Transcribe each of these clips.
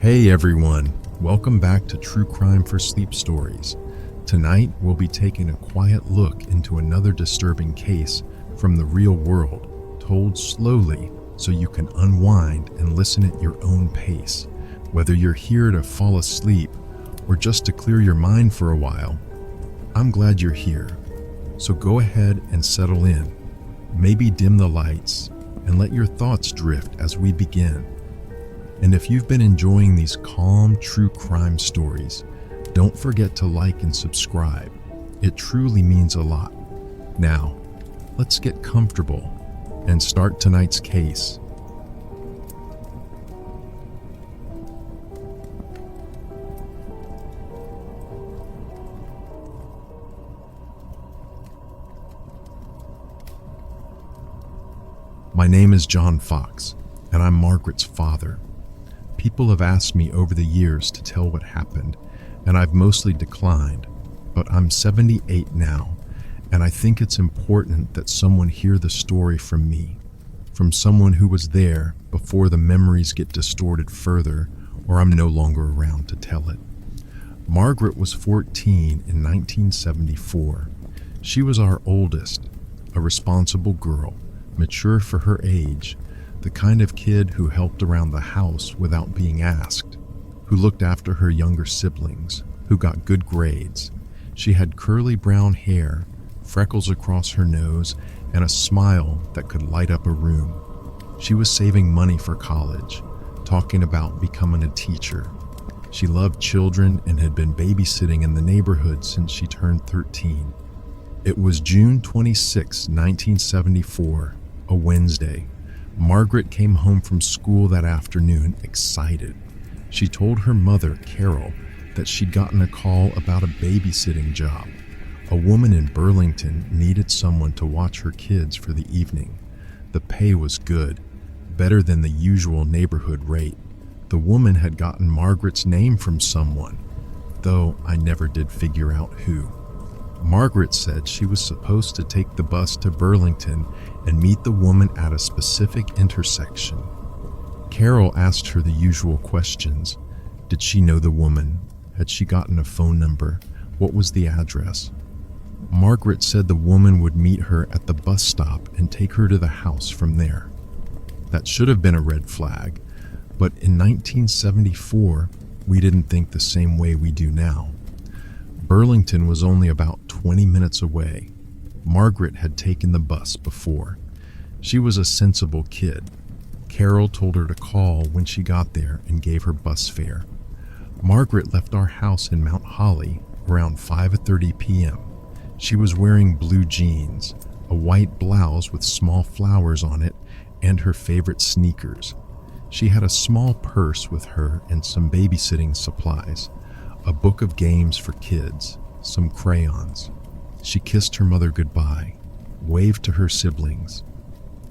Hey everyone, welcome back to True Crime for Sleep Stories. Tonight we'll be taking a quiet look into another disturbing case from the real world, told slowly so you can unwind and listen at your own pace. Whether you're here to fall asleep or just to clear your mind for a while, I'm glad you're here. So go ahead and settle in. Maybe dim the lights and let your thoughts drift as we begin. And if you've been enjoying these calm, true crime stories, don't forget to like and subscribe. It truly means a lot. Now, let's get comfortable and start tonight's case. My name is John Fox, and I'm Margaret's father. People have asked me over the years to tell what happened, and I've mostly declined, but I'm 78 now, and I think it's important that someone hear the story from me, from someone who was there before the memories get distorted further or I'm no longer around to tell it. Margaret was 14 in 1974. She was our oldest, a responsible girl, mature for her age, the kind of kid who helped around the house without being asked, who looked after her younger siblings, who got good grades. She had curly brown hair, freckles across her nose, and a smile that could light up a room. She was saving money for college, talking about becoming a teacher. She loved children and had been babysitting in the neighborhood since she turned 13. It was June 26, 1974, a Wednesday. Margaret came home from school that afternoon excited. She told her mother, Carol, that she'd gotten a call about a babysitting job. A woman in Burlington needed someone to watch her kids for the evening. The pay was good, better than the usual neighborhood rate. The woman had gotten Margaret's name from someone, though I never did figure out who. Margaret said she was supposed to take the bus to Burlington and meet the woman at a specific intersection. Carol asked her the usual questions. Did she know the woman? Had she gotten a phone number? What was the address? Margaret said the woman would meet her at the bus stop and take her to the house from there. That should have been a red flag, but in 1974, we didn't think the same way we do now. Burlington was only about 20 minutes away. Margaret had taken the bus before. She was a sensible kid. Carol told her to call when she got there and gave her bus fare. Margaret left our house in Mount Holly around 5:30 p.m. She was wearing blue jeans, a white blouse with small flowers on it, and her favorite sneakers. She had a small purse with her and some babysitting supplies, a book of games for kids, some crayons. She kissed her mother goodbye, waved to her siblings,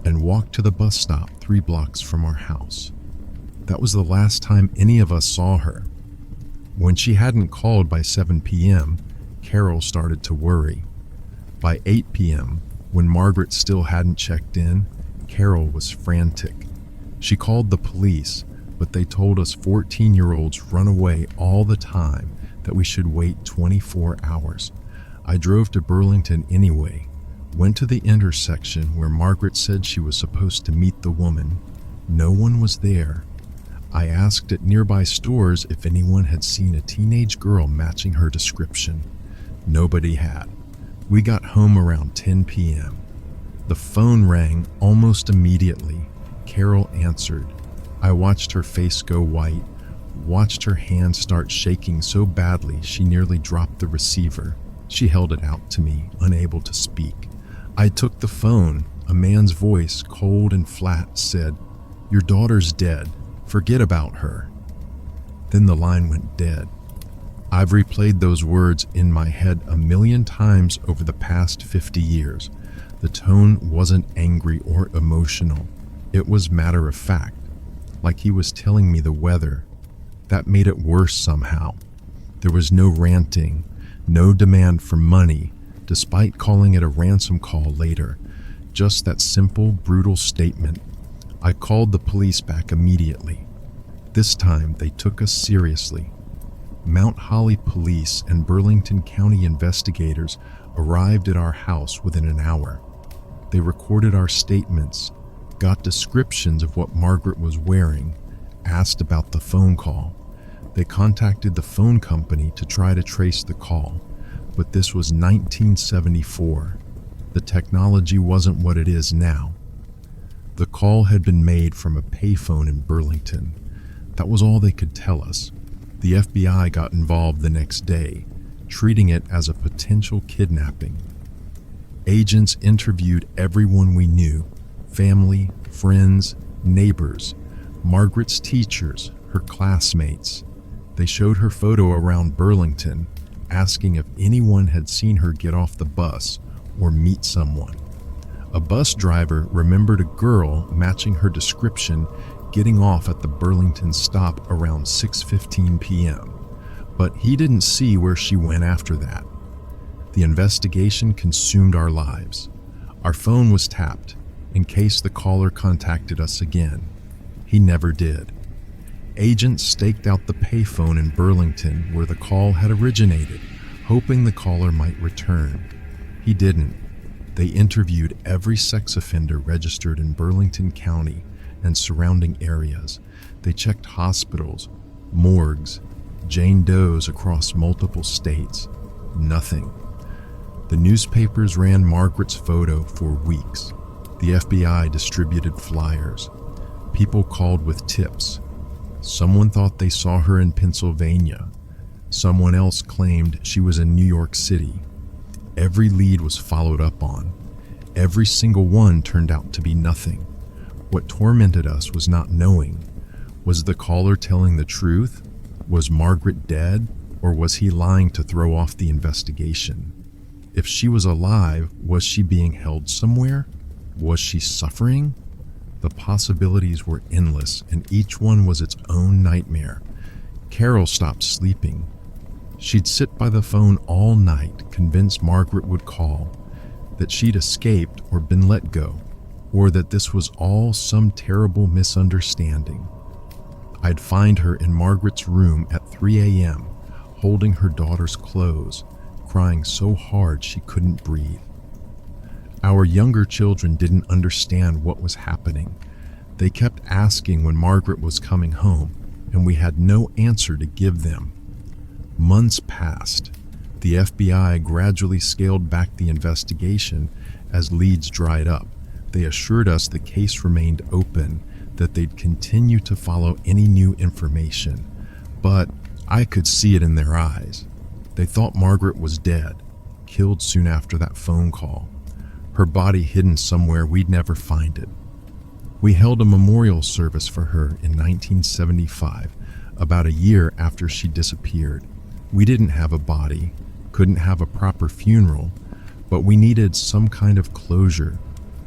and walked to the bus stop 3 blocks from our house. That was the last time any of us saw her. When she hadn't called by 7 p.m., Carol started to worry. By 8 p.m., when Margaret still hadn't checked in, Carol was frantic. She called the police, but they told us 14-year-olds run away all the time, that we should wait 24 hours. I drove to Burlington anyway, went to the intersection where Margaret said she was supposed to meet the woman. No one was there. I asked at nearby stores if anyone had seen a teenage girl matching her description. Nobody had. We got home around 10 p.m. The phone rang almost immediately. Carol answered. I watched her face go white, watched her hand start shaking so badly she nearly dropped the receiver. She held it out to me, unable to speak. I took the phone. A man's voice, cold and flat, said, "Your daughter's dead. Forget about her." Then the line went dead. I've replayed those words in my head a million times over the past 50 years. The tone wasn't angry or emotional. It was matter of fact, like he was telling me the weather. That made it worse somehow. There was no ranting, no demand for money, despite calling it a ransom call later. Just that simple, brutal statement. I called the police back immediately. This time, they took us seriously. Mount Holly police and Burlington County investigators arrived at our house within an hour. They recorded our statements, got descriptions of what Margaret was wearing, asked about the phone call. They contacted the phone company to try to trace the call, but this was 1974. The technology wasn't what it is now. The call had been made from a payphone in Burlington. That was all they could tell us. The FBI got involved the next day, treating it as a potential kidnapping. Agents interviewed everyone we knew, family, friends, neighbors, Margaret's teachers, her classmates. They showed her photo around Burlington, asking if anyone had seen her get off the bus or meet someone. A bus driver remembered a girl matching her description getting off at the Burlington stop around 6:15 p.m., but he didn't see where she went after that. The investigation consumed our lives. Our phone was tapped in case the caller contacted us again. He never did. Agents staked out the payphone in Burlington where the call had originated, hoping the caller might return. He didn't. They interviewed every sex offender registered in Burlington County and surrounding areas. They checked hospitals, morgues, Jane Does across multiple states. Nothing. The newspapers ran Margaret's photo for weeks. The FBI distributed flyers. People called with tips. Someone thought they saw her in Pennsylvania. Someone else claimed she was in New York City. Every lead was followed up on. Every single one turned out to be nothing. What tormented us was not knowing. Was the caller telling the truth? Was Margaret dead, or was he lying to throw off the investigation? If she was alive, was she being held somewhere? Was she suffering? The possibilities were endless, and each one was its own nightmare. Carol stopped sleeping. She'd sit by the phone all night, convinced Margaret would call, that she'd escaped or been let go, or that this was all some terrible misunderstanding. I'd find her in Margaret's room at 3 a.m., holding her daughter's clothes, crying so hard she couldn't breathe. Our younger children didn't understand what was happening. They kept asking when Margaret was coming home, and we had no answer to give them. Months passed. The FBI gradually scaled back the investigation as leads dried up. They assured us the case remained open, that they'd continue to follow any new information. But I could see it in their eyes. They thought Margaret was dead, killed soon after that phone call. Her body hidden somewhere we'd never find it. We held a memorial service for her in 1975, about a year after she disappeared. We didn't have a body, couldn't have a proper funeral, but we needed some kind of closure,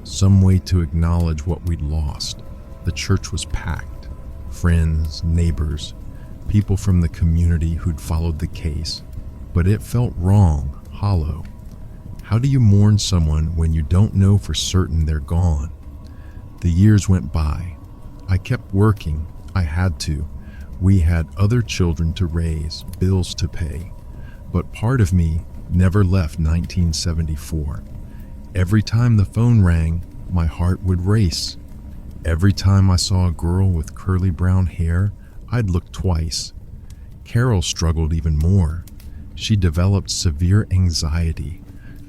some way to acknowledge what we'd lost. The church was packed. Friends, neighbors, people from the community who'd followed the case. But it felt wrong, hollow. How do you mourn someone when you don't know for certain they're gone? The years went by. I kept working. I had to. We had other children to raise, bills to pay. But part of me never left 1974. Every time the phone rang, my heart would race. Every time I saw a girl with curly brown hair, I'd look twice. Carol struggled even more. She developed severe anxiety,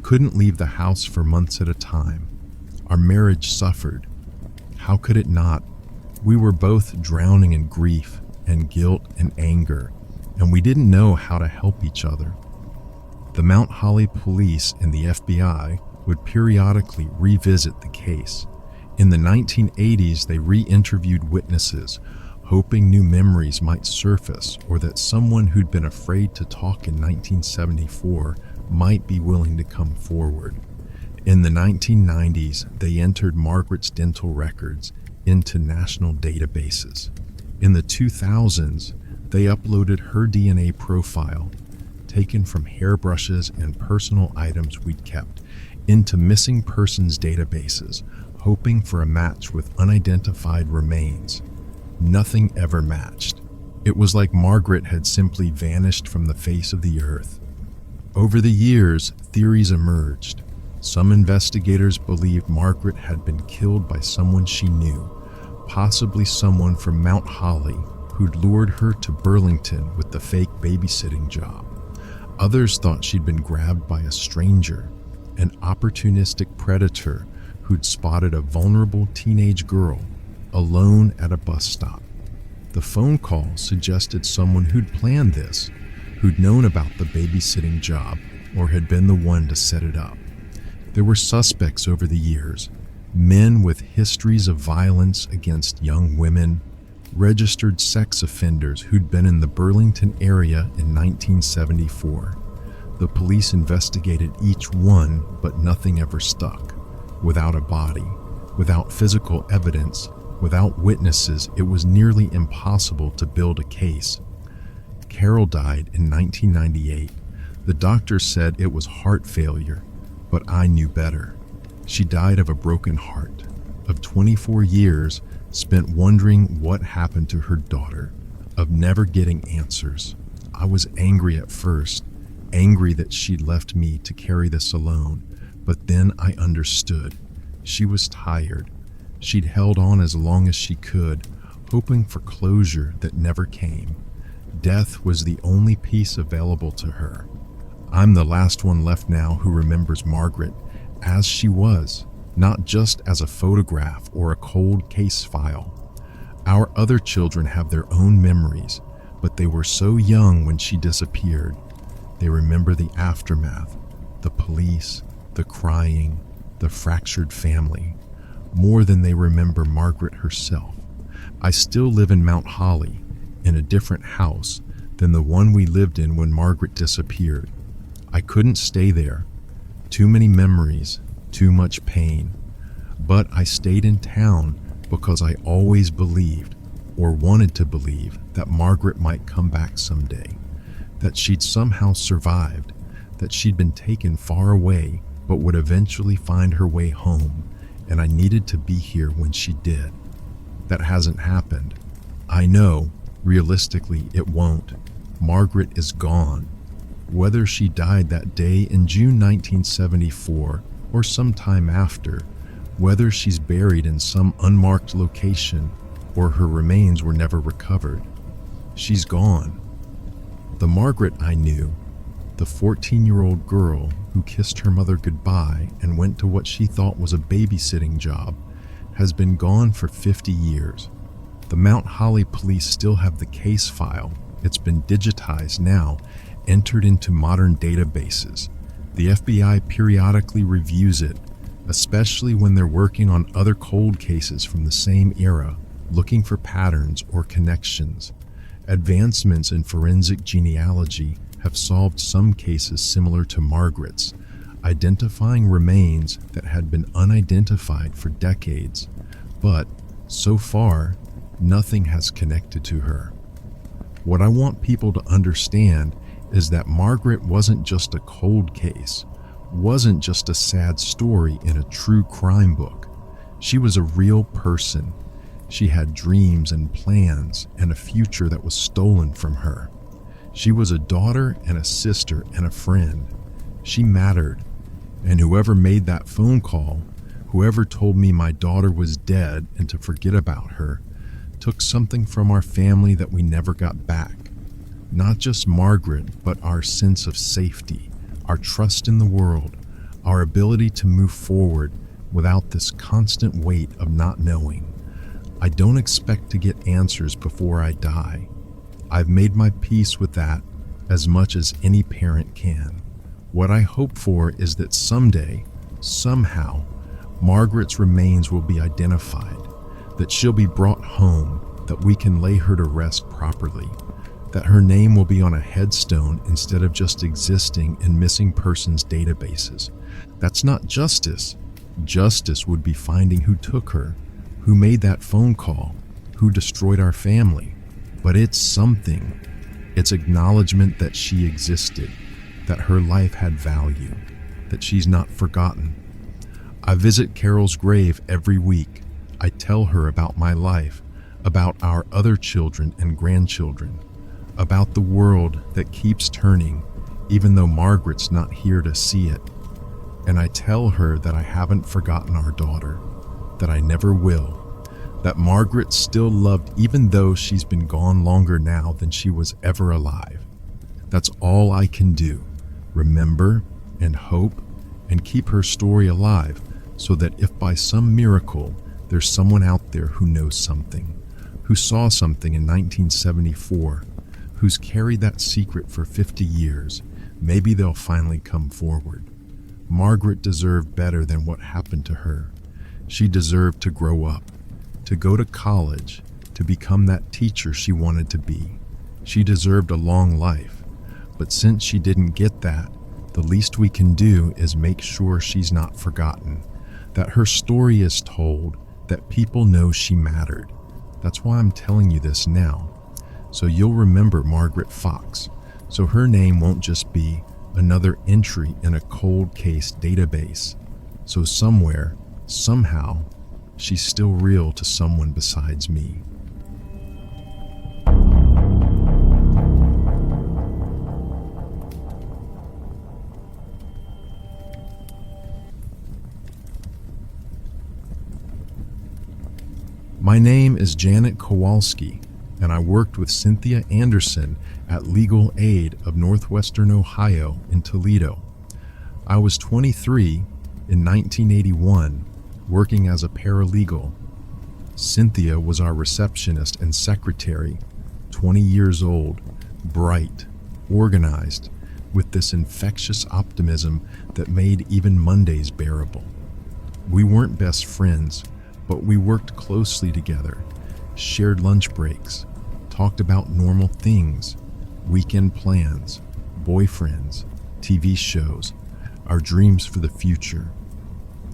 couldn't leave the house for months at a time. Our marriage suffered. How could it not? We were both drowning in grief and guilt and anger, and we didn't know how to help each other. The Mount Holly police and the FBI would periodically revisit the case. In the 1980s, they re-interviewed witnesses, hoping new memories might surface or that someone who'd been afraid to talk in 1974 might be willing to come forward. In the 1990s, they entered Margaret's dental records into national databases. In the 2000s, they uploaded her DNA profile, taken from hairbrushes and personal items we'd kept, into missing persons databases, hoping for a match with unidentified remains. Nothing ever matched. It was like Margaret had simply vanished from the face of the earth. Over the years, theories emerged. Some investigators believed Margaret had been killed by someone she knew, possibly someone from Mount Holly who'd lured her to Burlington with the fake babysitting job. Others thought she'd been grabbed by a stranger, an opportunistic predator who'd spotted a vulnerable teenage girl alone at a bus stop. The phone call suggested someone who'd planned this, who'd known about the babysitting job or had been the one to set it up. There were suspects over the years, men with histories of violence against young women, registered sex offenders who'd been in the Burlington area in 1974. The police investigated each one, but nothing ever stuck. Without a body, without physical evidence, without witnesses, it was nearly impossible to build a case. Carol died in 1998. The doctor said it was heart failure, but I knew better. She died of a broken heart, of 24 years spent wondering what happened to her daughter, of never getting answers. I was angry at first, angry that she'd left me to carry this alone, but then I understood. She was tired. She'd held on as long as she could, hoping for closure that never came. Death was the only peace available to her. I'm the last one left now who remembers Margaret as she was, not just as a photograph or a cold case file. Our other children have their own memories, but they were so young when she disappeared. They remember the aftermath, the police, the crying, the fractured family, more than they remember Margaret herself. I still live in Mount Holly, in a different house than the one we lived in when Margaret disappeared. I couldn't stay there. Too many memories, too much pain. But I stayed in town because I always believed, or wanted to believe, that Margaret might come back someday, that she'd somehow survived, that she'd been taken far away but would eventually find her way home, and I needed to be here when she did. That hasn't happened. I know, realistically, it won't. Margaret is gone. Whether she died that day in June 1974 or sometime after, whether she's buried in some unmarked location or her remains were never recovered, she's gone. The Margaret I knew, the 14-year-old girl who kissed her mother goodbye and went to what she thought was a babysitting job, has been gone for 50 years. The Mount Holly police still have the case file. It's been digitized now, entered into modern databases. The FBI periodically reviews it, especially when they're working on other cold cases from the same era, looking for patterns or connections. Advancements in forensic genealogy have solved some cases similar to Margaret's, identifying remains that had been unidentified for decades, but so far, nothing has connected to her. What I want people to understand is that Margaret wasn't just a cold case, wasn't just a sad story in a true crime book. She was a real person. She had dreams and plans and a future that was stolen from her. She was a daughter and a sister and a friend. She mattered. And whoever made that phone call, whoever told me my daughter was dead and to forget about her, took something from our family that we never got back. Not just Margaret, but our sense of safety, our trust in the world, our ability to move forward without this constant weight of not knowing. I don't expect to get answers before I die. I've made my peace with that as much as any parent can. What I hope for is that someday, somehow, Margaret's remains will be identified, that she'll be brought home, that we can lay her to rest properly, that her name will be on a headstone instead of just existing in missing persons databases. That's not justice. Justice would be finding who took her, who made that phone call, who destroyed our family. But it's something. It's acknowledgement that she existed, that her life had value, that she's not forgotten. I visit Carol's grave every week. I tell her about my life, about our other children and grandchildren, about the world that keeps turning, even though Margaret's not here to see it. And I tell her that I haven't forgotten our daughter, that I never will, that Margaret still loved even though she's been gone longer now than she was ever alive. That's all I can do, remember and hope and keep her story alive, so that if by some miracle there's someone out there who knows something, who saw something in 1974, who's carried that secret for 50 years, maybe they'll finally come forward. Margaret deserved better than what happened to her. She deserved to grow up, to go to college, to become that teacher she wanted to be. She deserved a long life. But since she didn't get that, the least we can do is make sure she's not forgotten, that her story is told, that people know she mattered. That's why I'm telling you this now, so you'll remember Margaret Fox, so her name won't just be another entry in a cold case database. So somewhere, somehow, she's still real to someone besides me. My name is Janet Kowalski, and I worked with Cynthia Anderson at Legal Aid of Northwestern Ohio in Toledo. I was 23 in 1981, working as a paralegal. Cynthia was our receptionist and secretary, 20 years old, bright, organized, with this infectious optimism that made even Mondays bearable. We weren't best friends, but we worked closely together, shared lunch breaks, talked about normal things, weekend plans, boyfriends, TV shows, our dreams for the future.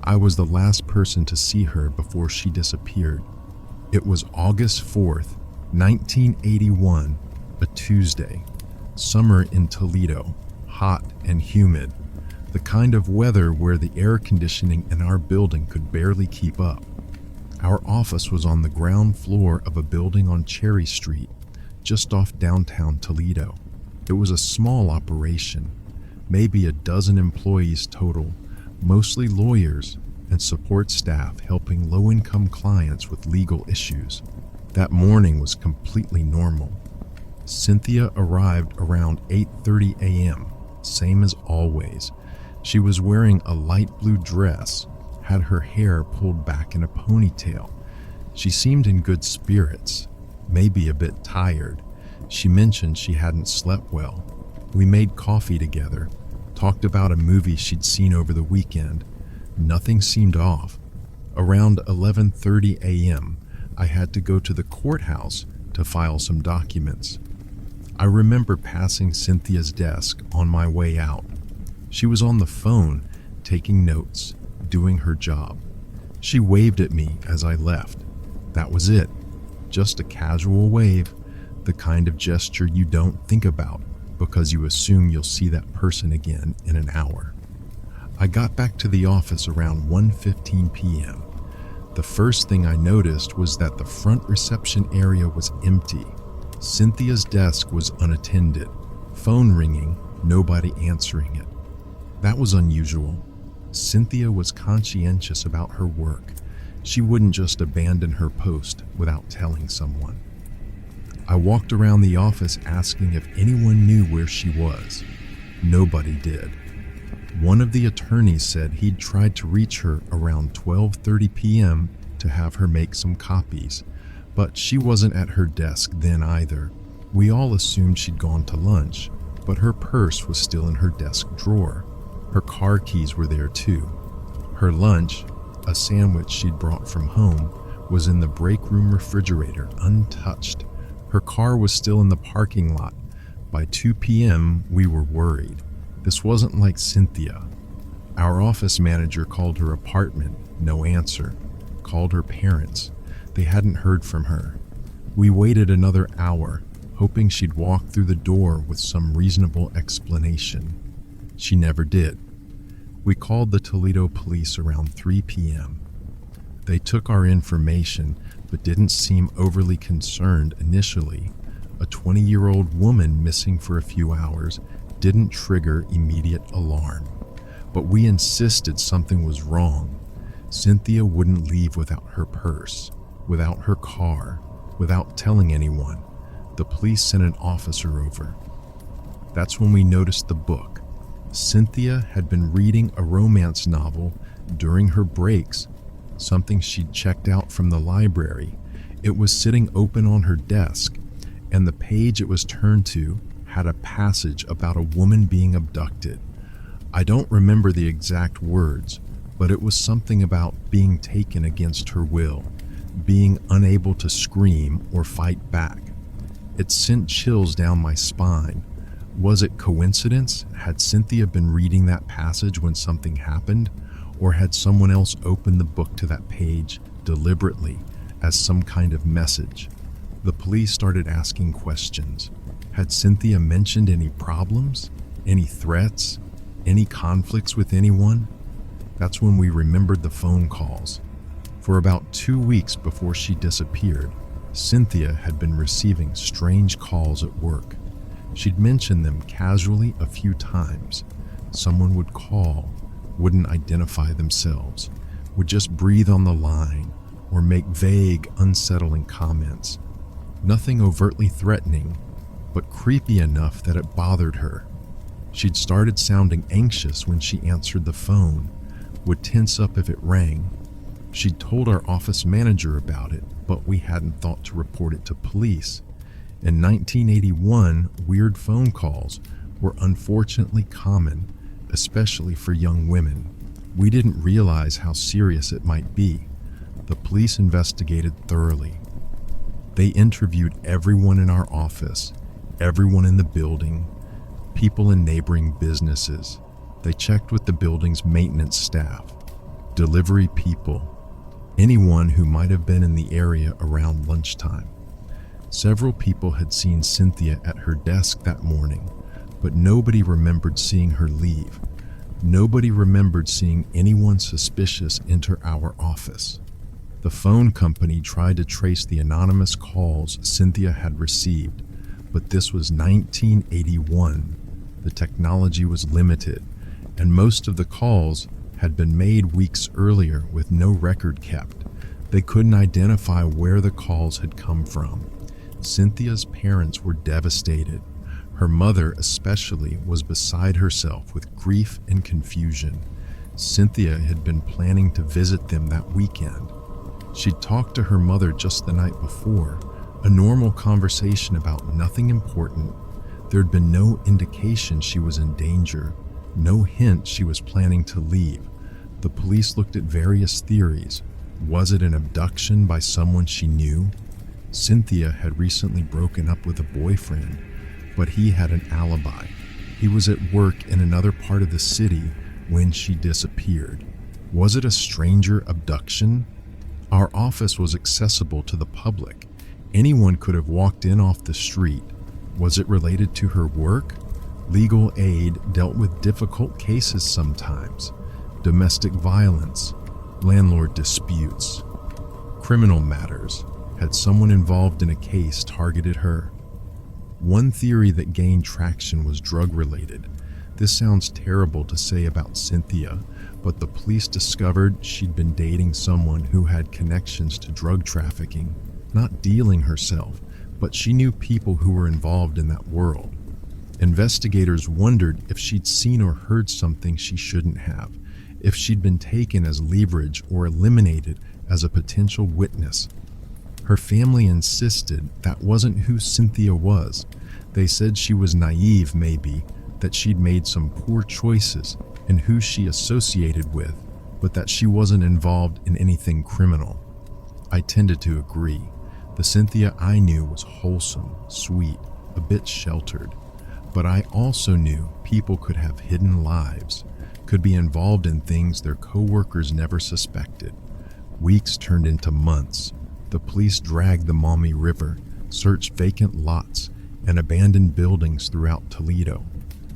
I was the last person to see her before she disappeared. It was August 4th, 1981, a Tuesday. Summer in Toledo, hot and humid, the kind of weather where the air conditioning in our building could barely keep up. Our office was on the ground floor of a building on Cherry Street, just off downtown Toledo. It was a small operation, maybe a dozen employees total, mostly lawyers and support staff helping low-income clients with legal issues. That morning was completely normal. Cynthia arrived around 8:30 a.m., same as always. She was wearing a light blue dress, had her hair pulled back in a ponytail. She seemed in good spirits, maybe a bit tired. She mentioned she hadn't slept well. We made coffee together, talked about a movie she'd seen over the weekend. Nothing seemed off. Around 11:30 a.m., I had to go to the courthouse to file some documents. I remember passing Cynthia's desk on my way out. She was on the phone, taking notes, doing her job. She waved at me as I left. That was it. Just a casual wave, the kind of gesture you don't think about because you assume you'll see that person again in an hour. I got back to the office around 1:15 p.m. The first thing I noticed was that the front reception area was empty. Cynthia's desk was unattended. Phone ringing, nobody answering it. That was unusual. Cynthia was conscientious about her work. She wouldn't just abandon her post without telling someone. I walked around the office asking if anyone knew where she was. Nobody did. One of the attorneys said he'd tried to reach her around 12:30 p.m. to have her make some copies, but she wasn't at her desk then either. We all assumed she'd gone to lunch, but her purse was still in her desk drawer. Her car keys were there too. Her lunch, a sandwich she'd brought from home, was in the break room refrigerator, untouched. Her car was still in the parking lot. By 2 p.m., we were worried. This wasn't like Cynthia. Our office manager called her apartment, no answer. Called her parents. They hadn't heard from her. We waited another hour, hoping she'd walk through the door with some reasonable explanation. She never did. We called the Toledo police around 3 p.m. They took our information, but didn't seem overly concerned initially. A 20-year-old woman missing for a few hours didn't trigger immediate alarm. But we insisted something was wrong. Cynthia wouldn't leave without her purse, without her car, without telling anyone. The police sent an officer over. That's when we noticed the book. Cynthia had been reading a romance novel during her breaks, something she'd checked out from the library. It was sitting open on her desk, and the page it was turned to had a passage about a woman being abducted. I don't remember the exact words, but it was something about being taken against her will, being unable to scream or fight back. It sent chills down my spine. Was it coincidence? Had Cynthia been reading that passage when something happened? Or had someone else opened the book to that page deliberately as some kind of message? The police started asking questions. Had Cynthia mentioned any problems? Any threats? Any conflicts with anyone? That's when we remembered the phone calls. For about 2 weeks before she disappeared, Cynthia had been receiving strange calls at work. She'd mentioned them casually a few times. Someone would call, wouldn't identify themselves, would just breathe on the line, or make vague, unsettling comments. Nothing overtly threatening, but creepy enough that it bothered her. She'd started sounding anxious when she answered the phone, would tense up if it rang. She'd told our office manager about it, but we hadn't thought to report it to police. In 1981, weird phone calls were unfortunately common, especially for young women. We didn't realize how serious it might be. The police investigated thoroughly. They interviewed everyone in our office, everyone in the building, people in neighboring businesses. They checked with the building's maintenance staff, delivery people, anyone who might have been in the area around lunchtime. Several people had seen Cynthia at her desk that morning, but nobody remembered seeing her leave. Nobody remembered seeing anyone suspicious enter our office. The phone company tried to trace the anonymous calls Cynthia had received, but this was 1981. The technology was limited, and most of the calls had been made weeks earlier with no record kept. They couldn't identify where the calls had come from. Cynthia's parents were devastated. Her mother especially was beside herself with grief and confusion. Cynthia had been planning to visit them that weekend. She'd talked to her mother just the night before, a normal conversation about nothing important. There'd been no indication she was in danger, no hint she was planning to leave. The police looked at various theories. Was it an abduction by someone she knew? Cynthia had recently broken up with a boyfriend, but he had an alibi. He was at work in another part of the city when she disappeared. Was it a stranger abduction? Our office was accessible to the public. Anyone could have walked in off the street. Was it related to her work? Legal aid dealt with difficult cases sometimes. Domestic violence, landlord disputes, criminal matters. Had someone involved in a case targeted her? One theory that gained traction was drug-related. This sounds terrible to say about Cynthia, but the police discovered she'd been dating someone who had connections to drug trafficking, not dealing herself, but she knew people who were involved in that world. Investigators wondered if she'd seen or heard something she shouldn't have, if she'd been taken as leverage or eliminated as a potential witness. Her family insisted that wasn't who Cynthia was. They said she was naive, maybe, that she'd made some poor choices in who she associated with, but that she wasn't involved in anything criminal. I tended to agree. The Cynthia I knew was wholesome, sweet, a bit sheltered. But I also knew people could have hidden lives, could be involved in things their co-workers never suspected. Weeks turned into months. The police dragged the Maumee River, searched vacant lots, and abandoned buildings throughout Toledo.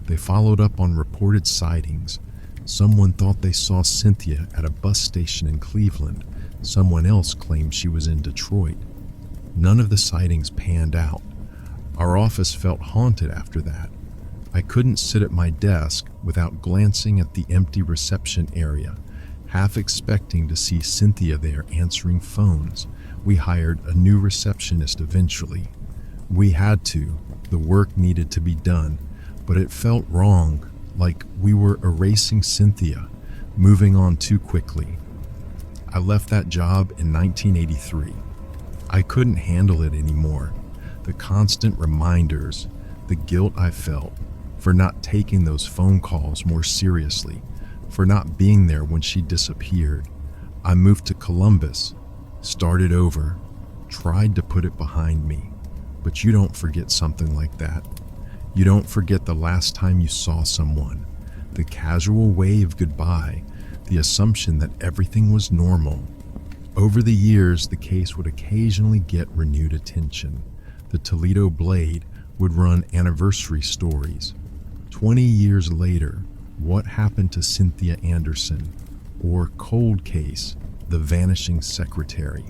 They followed up on reported sightings. Someone thought they saw Cynthia at a bus station in Cleveland. Someone else claimed she was in Detroit. None of the sightings panned out. Our office felt haunted after that. I couldn't sit at my desk without glancing at the empty reception area, half expecting to see Cynthia there answering phones. We hired a new receptionist eventually. We had to. The work needed to be done, but it felt wrong, like we were erasing Cynthia, moving on too quickly. I left that job in 1983. I couldn't handle it anymore. The constant reminders, the guilt I felt for not taking those phone calls more seriously, for not being there when she disappeared. I moved to Columbus, started over, tried to put it behind me. But you don't forget something like that. You don't forget the last time you saw someone, the casual wave goodbye, the assumption that everything was normal. Over the years, the case would occasionally get renewed attention. The Toledo Blade would run anniversary stories. 20 years later, what happened to Cynthia Anderson? Or Cold Case, the vanishing secretary.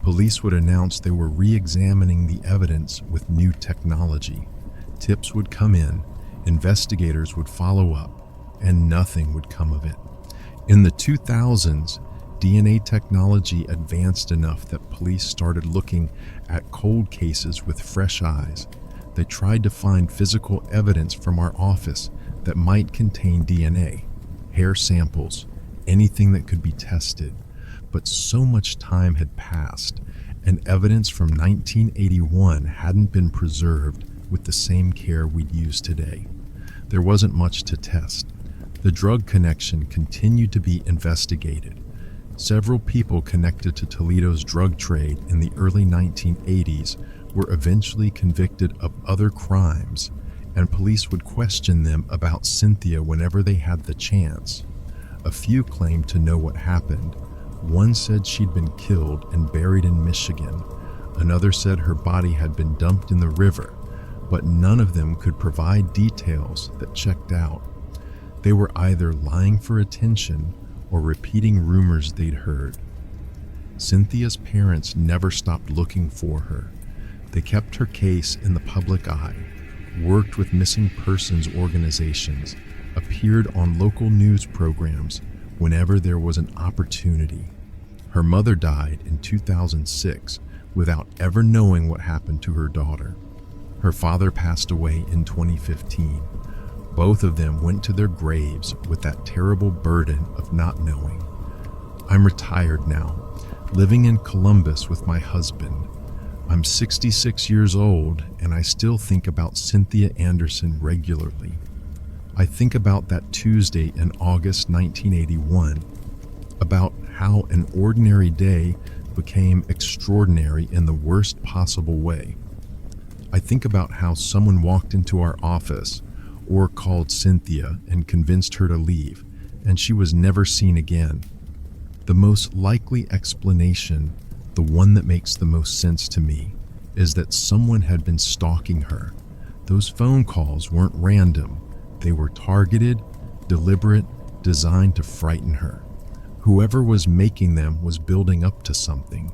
Police would announce they were re-examining the evidence with new technology. Tips would come in, investigators would follow up, and nothing would come of it. In the 2000s, DNA technology advanced enough that police started looking at cold cases with fresh eyes. They tried to find physical evidence from our office that might contain DNA, hair samples, anything that could be tested. But so much time had passed, and evidence from 1981 hadn't been preserved with the same care we'd use today. There wasn't much to test. The drug connection continued to be investigated. Several people connected to Toledo's drug trade in the early 1980s were eventually convicted of other crimes, and police would question them about Cynthia whenever they had the chance. A few claimed to know what happened. One said she'd been killed and buried in Michigan. Another said her body had been dumped in the river, but none of them could provide details that checked out. They were either lying for attention or repeating rumors they'd heard. Cynthia's parents never stopped looking for her. They kept her case in the public eye, worked with missing persons organizations, appeared on local news programs whenever there was an opportunity. Her mother died in 2006 without ever knowing what happened to her daughter. Her father passed away in 2015. Both of them went to their graves with that terrible burden of not knowing. I'm retired now, living in Columbus with my husband. I'm 66 years old, and I still think about Cynthia Anderson regularly. I think about that Tuesday in August 1981, about how an ordinary day became extraordinary in the worst possible way. I think about how someone walked into our office or called Cynthia and convinced her to leave, and she was never seen again. The most likely explanation, the one that makes the most sense to me, is that someone had been stalking her. Those phone calls weren't random. They were targeted, deliberate, designed to frighten her. Whoever was making them was building up to something.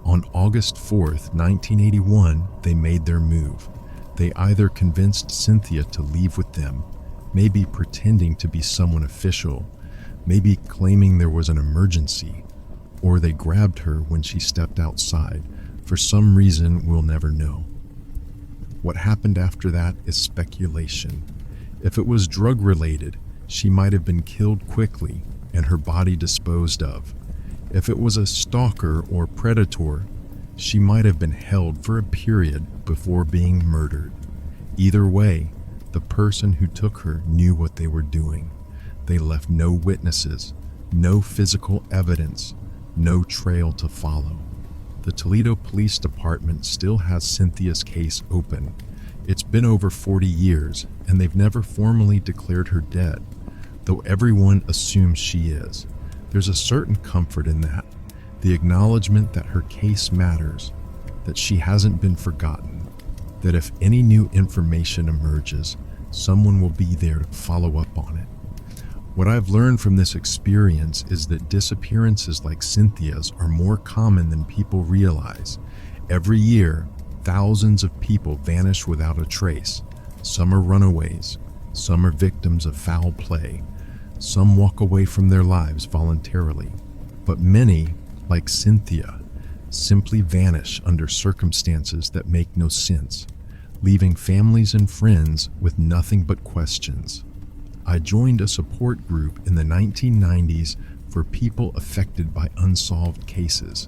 On August 4th, 1981, they made their move. They either convinced Cynthia to leave with them, maybe pretending to be someone official, maybe claiming there was an emergency, or they grabbed her when she stepped outside. For some reason we'll never know. What happened after that is speculation. If it was drug-related, she might have been killed quickly and her body disposed of. If it was a stalker or predator, she might have been held for a period before being murdered. Either way, the person who took her knew what they were doing. They left no witnesses, no physical evidence, no trail to follow. The Toledo Police Department still has Cynthia's case open. It's been over 40 years, and they've never formally declared her dead, though everyone assumes she is. There's a certain comfort in that, the acknowledgement that her case matters, that she hasn't been forgotten, that if any new information emerges, someone will be there to follow up on it. What I've learned from this experience is that disappearances like Cynthia's are more common than people realize. Every year, thousands of people vanish without a trace. Some are runaways, some are victims of foul play, some walk away from their lives voluntarily. But many, like Cynthia, simply vanish under circumstances that make no sense, leaving families and friends with nothing but questions. I joined a support group in the 1990s for people affected by unsolved cases.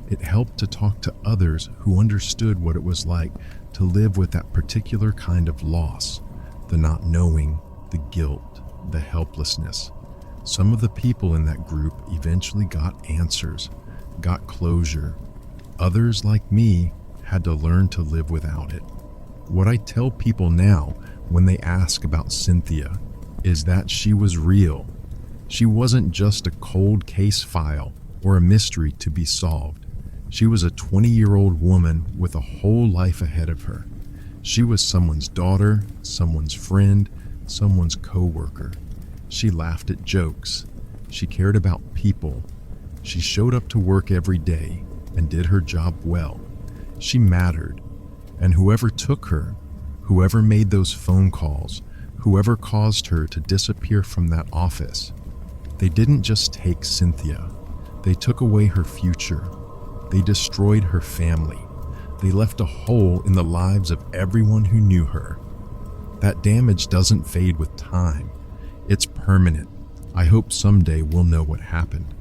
It helped to talk to others who understood what it was like to live with that particular kind of loss, the not knowing, the guilt, the helplessness. Some of the people in that group eventually got answers, got closure. Others, like me, had to learn to live without it. What I tell people now when they ask about Cynthia is that she was real. She wasn't just a cold case file or a mystery to be solved. She was a 20-year-old woman with a whole life ahead of her. She was someone's daughter, someone's friend, someone's co-worker. She laughed at jokes. She cared about people. She showed up to work every day and did her job well. She mattered. And whoever took her, whoever made those phone calls, whoever caused her to disappear from that office, they didn't just take Cynthia. They took away her future. They destroyed her family. They left a hole in the lives of everyone who knew her. That damage doesn't fade with time. It's permanent. I hope someday we'll know what happened.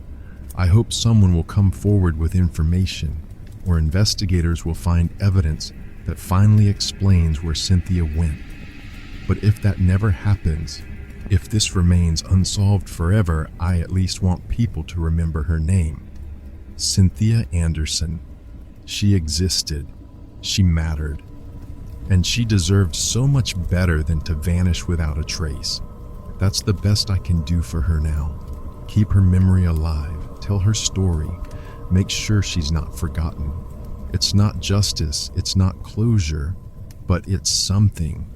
I hope someone will come forward with information, or investigators will find evidence that finally explains where Cynthia went. But if that never happens, if this remains unsolved forever, I at least want people to remember her name. Cynthia Anderson. She existed. She mattered. And she deserved so much better than to vanish without a trace. That's the best I can do for her now. Keep her memory alive, tell her story, make sure she's not forgotten. It's not justice, it's not closure, but it's something.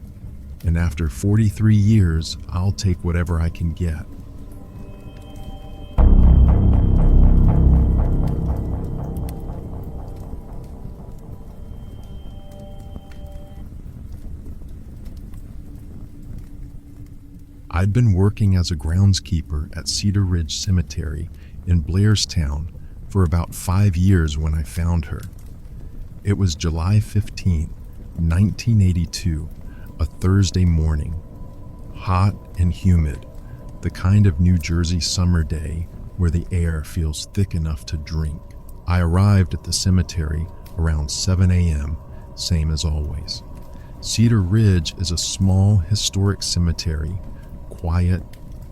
And after 43 years, I'll take whatever I can get. I'd been working as a groundskeeper at Cedar Ridge Cemetery in Blairstown for about 5 years when I found her. It was July 15, 1982, a Thursday morning. Hot and humid, the kind of New Jersey summer day where the air feels thick enough to drink. I arrived at the cemetery around 7 a.m., same as always. Cedar Ridge is a small, historic cemetery, quiet,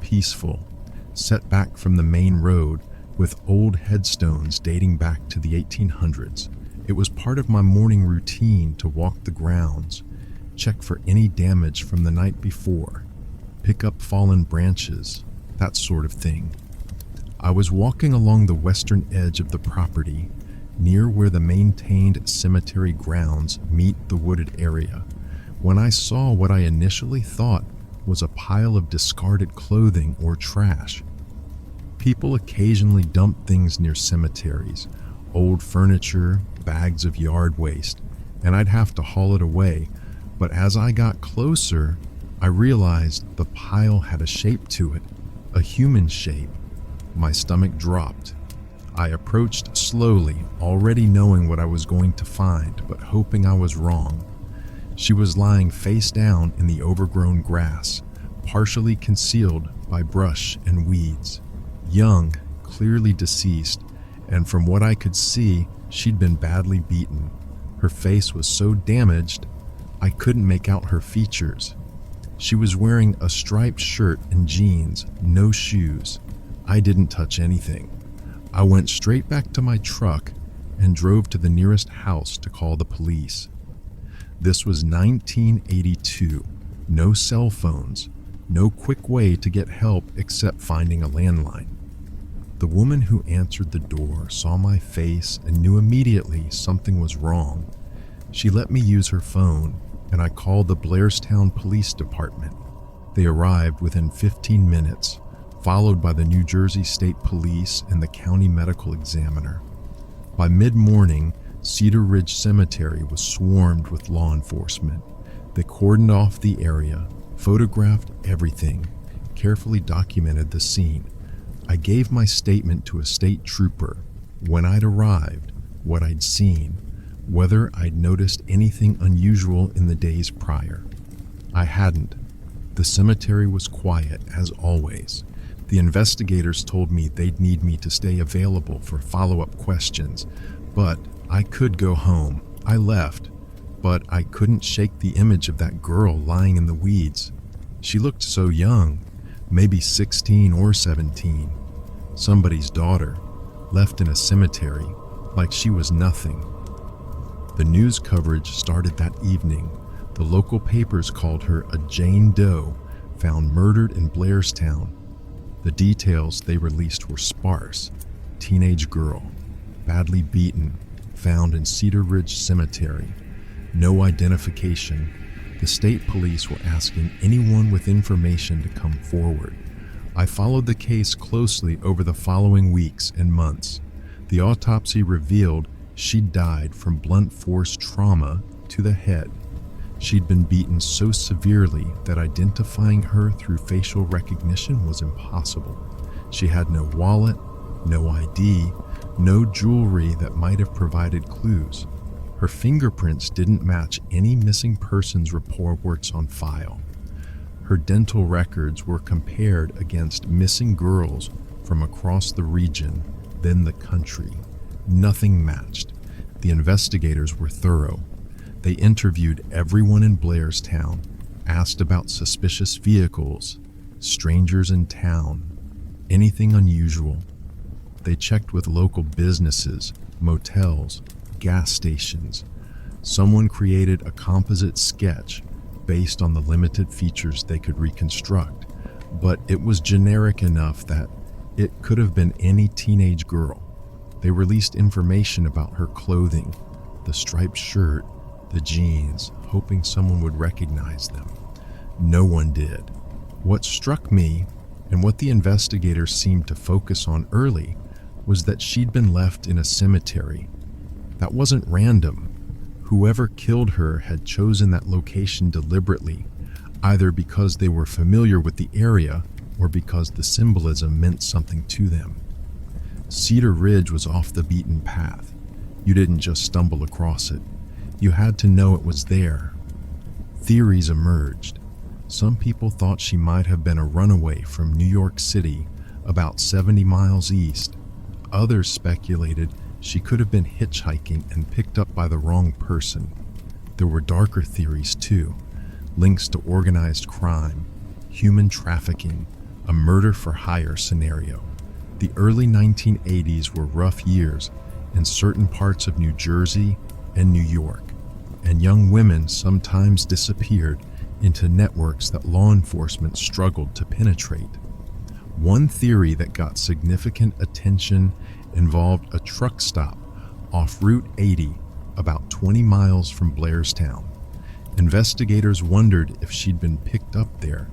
peaceful, set back from the main road with old headstones dating back to the 1800s. It was part of my morning routine to walk the grounds, check for any damage from the night before, pick up fallen branches, that sort of thing. I was walking along the western edge of the property, near where the maintained cemetery grounds meet the wooded area, when I saw what I initially thought was a pile of discarded clothing or trash. People occasionally dump things near cemeteries, old furniture, bags of yard waste, and I'd have to haul it away. But as I got closer, I realized the pile had a shape to it, a human shape. My stomach dropped. I approached slowly, already knowing what I was going to find, but hoping I was wrong. She was lying face down in the overgrown grass, partially concealed by brush and weeds. Young, clearly deceased, and from what I could see, she'd been badly beaten. Her face was so damaged, I couldn't make out her features. She was wearing a striped shirt and jeans, no shoes. I didn't touch anything. I went straight back to my truck and drove to the nearest house to call the police. This was 1982. No cell phones, no quick way to get help except finding a landline. The woman who answered the door saw my face and knew immediately something was wrong. She let me use her phone, and I called the Blairstown Police Department. They arrived within 15 minutes, followed by the New Jersey State Police and the county medical examiner. By mid-morning, Cedar Ridge Cemetery was swarmed with law enforcement. They cordoned off the area, photographed everything, carefully documented the scene. I gave my statement to a state trooper when I'd arrived, what I'd seen, whether I'd noticed anything unusual in the days prior. I hadn't. The cemetery was quiet, as always. The investigators told me they'd need me to stay available for follow-up questions, but I could go home. I left, but I couldn't shake the image of that girl lying in the weeds. She looked so young, maybe 16 or 17. Somebody's daughter, left in a cemetery, like she was nothing. The news coverage started that evening. The local papers called her a Jane Doe, found murdered in Blairstown. The details they released were sparse. Teenage girl, badly beaten, found in Cedar Ridge Cemetery. No identification. The state police were asking anyone with information to come forward. I followed the case closely over the following weeks and months. The autopsy revealed she'd died from blunt force trauma to the head. She'd been beaten so severely that identifying her through facial recognition was impossible. She had no wallet, no ID, no jewelry that might have provided clues. Her fingerprints didn't match any missing persons reports on file. Her dental records were compared against missing girls from across the region, then the country. Nothing matched. The investigators were thorough. They interviewed everyone in Blairstown, asked about suspicious vehicles, strangers in town, anything unusual. They checked with local businesses, motels, gas stations. Someone created a composite sketch based on the limited features they could reconstruct, but it was generic enough that it could have been any teenage girl. They released information about her clothing, the striped shirt, the jeans, hoping someone would recognize them. No one did. What struck me, and what the investigators seemed to focus on early, was that she'd been left in a cemetery. That wasn't random. Whoever killed her had chosen that location deliberately, either because they were familiar with the area or because the symbolism meant something to them. Cedar Ridge was off the beaten path. You didn't just stumble across it. You had to know it was there. Theories emerged. Some people thought she might have been a runaway from New York City, about 70 miles east. Others speculated she could have been hitchhiking and picked up by the wrong person. There were darker theories too, links to organized crime, human trafficking, a murder-for-hire scenario. The early 1980s were rough years in certain parts of New Jersey and New York, and young women sometimes disappeared into networks that law enforcement struggled to penetrate. One theory that got significant attention involved a truck stop off Route 80, about 20 miles from Blairstown. Investigators wondered if she'd been picked up there,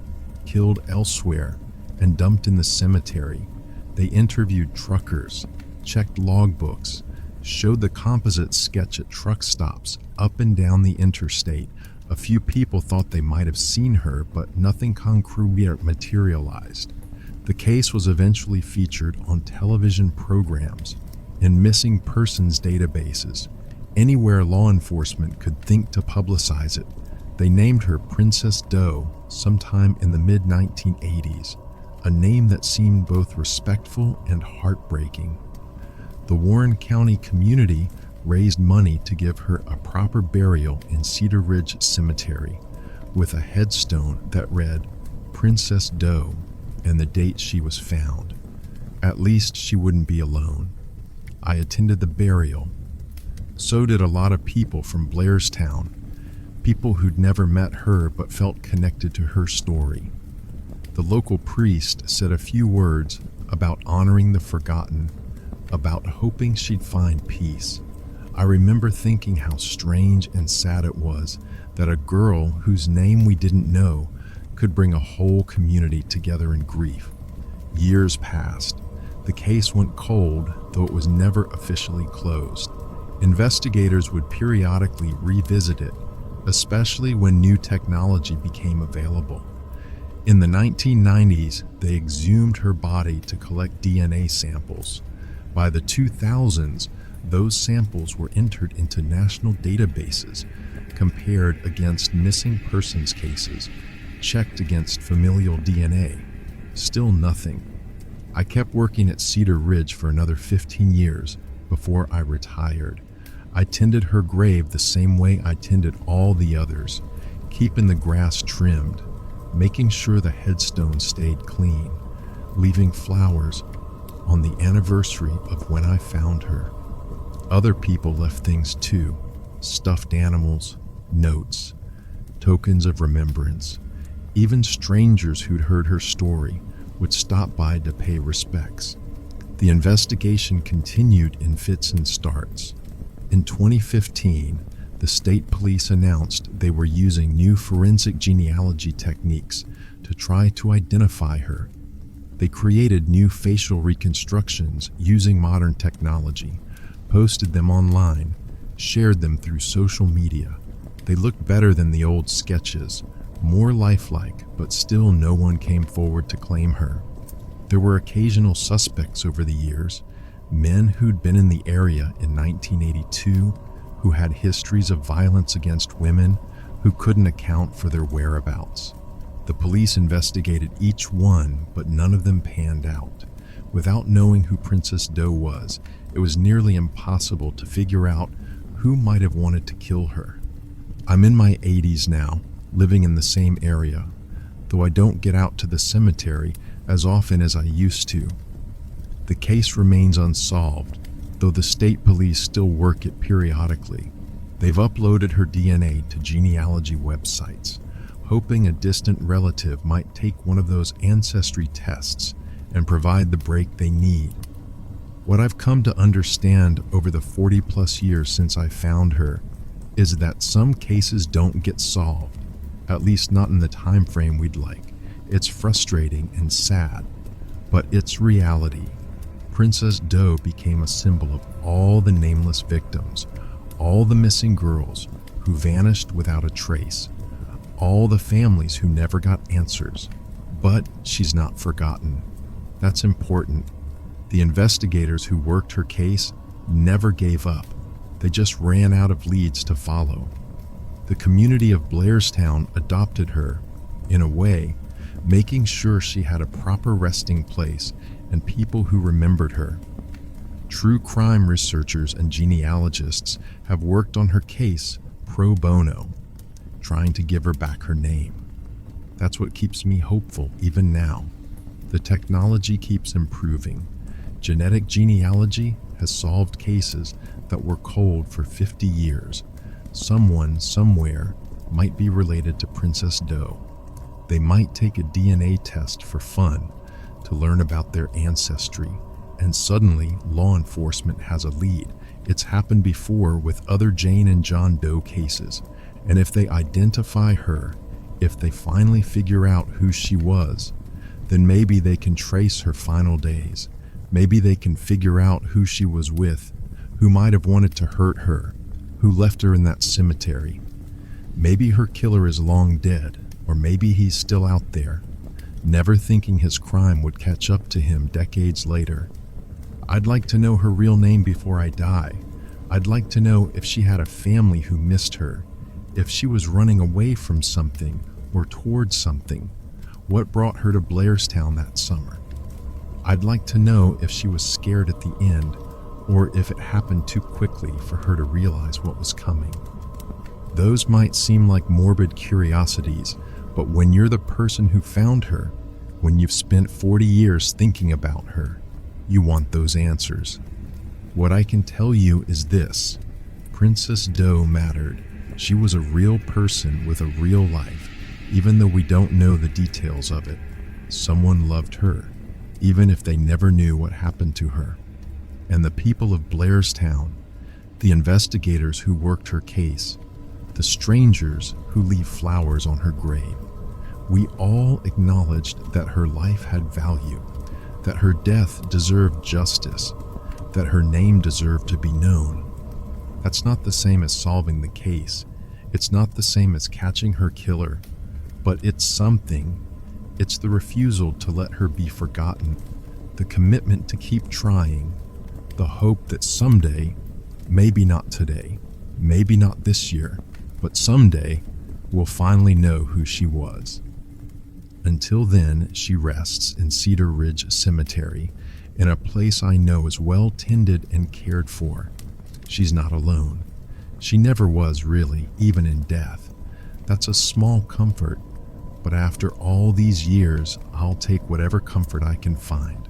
killed elsewhere, and dumped in the cemetery. They interviewed truckers, checked logbooks, showed the composite sketch at truck stops up and down the interstate. A few people thought they might have seen her, but nothing concrete materialized. The case was eventually featured on television programs, in missing persons databases, anywhere law enforcement could think to publicize it. They named her Princess Doe sometime in the mid-1980s, a name that seemed both respectful and heartbreaking. The Warren County community raised money to give her a proper burial in Cedar Ridge Cemetery, with a headstone that read Princess Doe and the date she was found. At least she wouldn't be alone. I attended the burial. So did a lot of people from Blairstown, people who'd never met her but felt connected to her story. The local priest said a few words about honoring the forgotten, about hoping she'd find peace. I remember thinking how strange and sad it was that a girl whose name we didn't know could bring a whole community together in grief. Years passed. The case went cold, though it was never officially closed. Investigators would periodically revisit it, especially when new technology became available. In the 1990s, they exhumed her body to collect DNA samples. By the 2000s, those samples were entered into national databases, compared against missing persons cases, checked against familial DNA. Still nothing. I kept working at Cedar Ridge for another 15 years before I retired. I tended her grave the same way I tended all the others, keeping the grass trimmed, making sure the headstone stayed clean, leaving flowers on the anniversary of when I found her. Other people left things too: stuffed animals, notes, tokens of remembrance. Even strangers who'd heard her story would stop by to pay respects. The investigation continued in fits and starts. In 2015, the state police announced they were using new forensic genealogy techniques to try to identify her. They created new facial reconstructions using modern technology, posted them online, shared them through social media. They looked better than the old sketches, more lifelike, but still no one came forward to claim her. There were occasional suspects over the years, men who'd been in the area in 1982, who had histories of violence against women, who couldn't account for their whereabouts. The police investigated each one, but none of them panned out. Without knowing who Princess Doe was, it was nearly impossible to figure out who might have wanted to kill her. I'm in my 80s now, living in the same area, though I don't get out to the cemetery as often as I used to. The case remains unsolved, though the state police still work it periodically. They've uploaded her DNA to genealogy websites, hoping a distant relative might take one of those ancestry tests and provide the break they need. What I've come to understand over the 40+ years since I found her is that some cases don't get solved, at least not in the time frame we'd like. It's frustrating and sad, but it's reality. Princess Doe became a symbol of all the nameless victims, all the missing girls who vanished without a trace, all the families who never got answers. But she's not forgotten. That's important. The investigators who worked her case never gave up. They just ran out of leads to follow. The community of Blairstown adopted her, in a way, making sure she had a proper resting place and people who remembered her. True crime researchers and genealogists have worked on her case pro bono, trying to give her back her name. That's what keeps me hopeful even now. The technology keeps improving. Genetic genealogy has solved cases that were cold for 50 years. Someone somewhere might be related to Princess Doe. They might take a DNA test for fun to learn about their ancestry, and suddenly law enforcement has a lead. It's happened before with other Jane and John Doe cases, and if they identify her, if they finally figure out who she was, then maybe they can trace her final days. Maybe they can figure out who she was with, who might have wanted to hurt her, who left her in that cemetery. Maybe her killer is long dead, or maybe he's still out there, never thinking his crime would catch up to him decades later. I'd like to know her real name before I die. I'd like to know if she had a family who missed her, if she was running away from something or towards something. What brought her to Blairstown that summer? I'd like to know if she was scared at the end, or if it happened too quickly for her to realize what was coming. Those might seem like morbid curiosities, but when you're the person who found her, when you've spent 40 years thinking about her, you want those answers. What I can tell you is this: Princess Doe mattered. She was a real person with a real life, even though we don't know the details of it. Someone loved her, even if they never knew what happened to her. And the people of Blairstown, the investigators who worked her case, the strangers who leave flowers on her grave, we all acknowledged that her life had value, that her death deserved justice, that her name deserved to be known. That's not the same as solving the case. It's not the same as catching her killer, but it's something. It's the refusal to let her be forgotten, the commitment to keep trying, the hope that someday, maybe not today, maybe not this year, but someday, we'll finally know who she was. Until then, she rests in Cedar Ridge Cemetery, in a place I know is well tended and cared for. She's not alone. She never was really, even in death. That's a small comfort, but after all these years, I'll take whatever comfort I can find.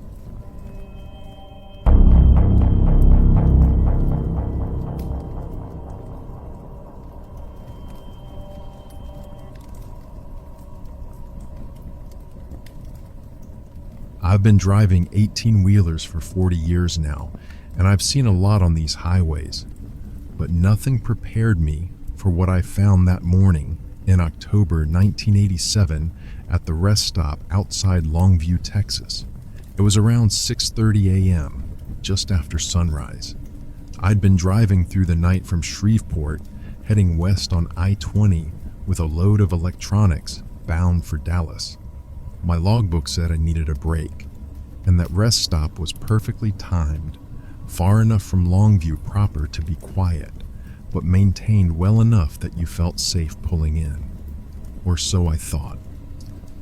I've been driving 18-wheelers for 40 years now, and I've seen a lot on these highways, but nothing prepared me for what I found that morning in October 1987 at the rest stop outside Longview, Texas. It was around 6:30 a.m., just after sunrise. I'd been driving through the night from Shreveport, heading west on I-20 with a load of electronics bound for Dallas. My logbook said I needed a break, and that rest stop was perfectly timed, far enough from Longview proper to be quiet, but maintained well enough that you felt safe pulling in. Or so I thought.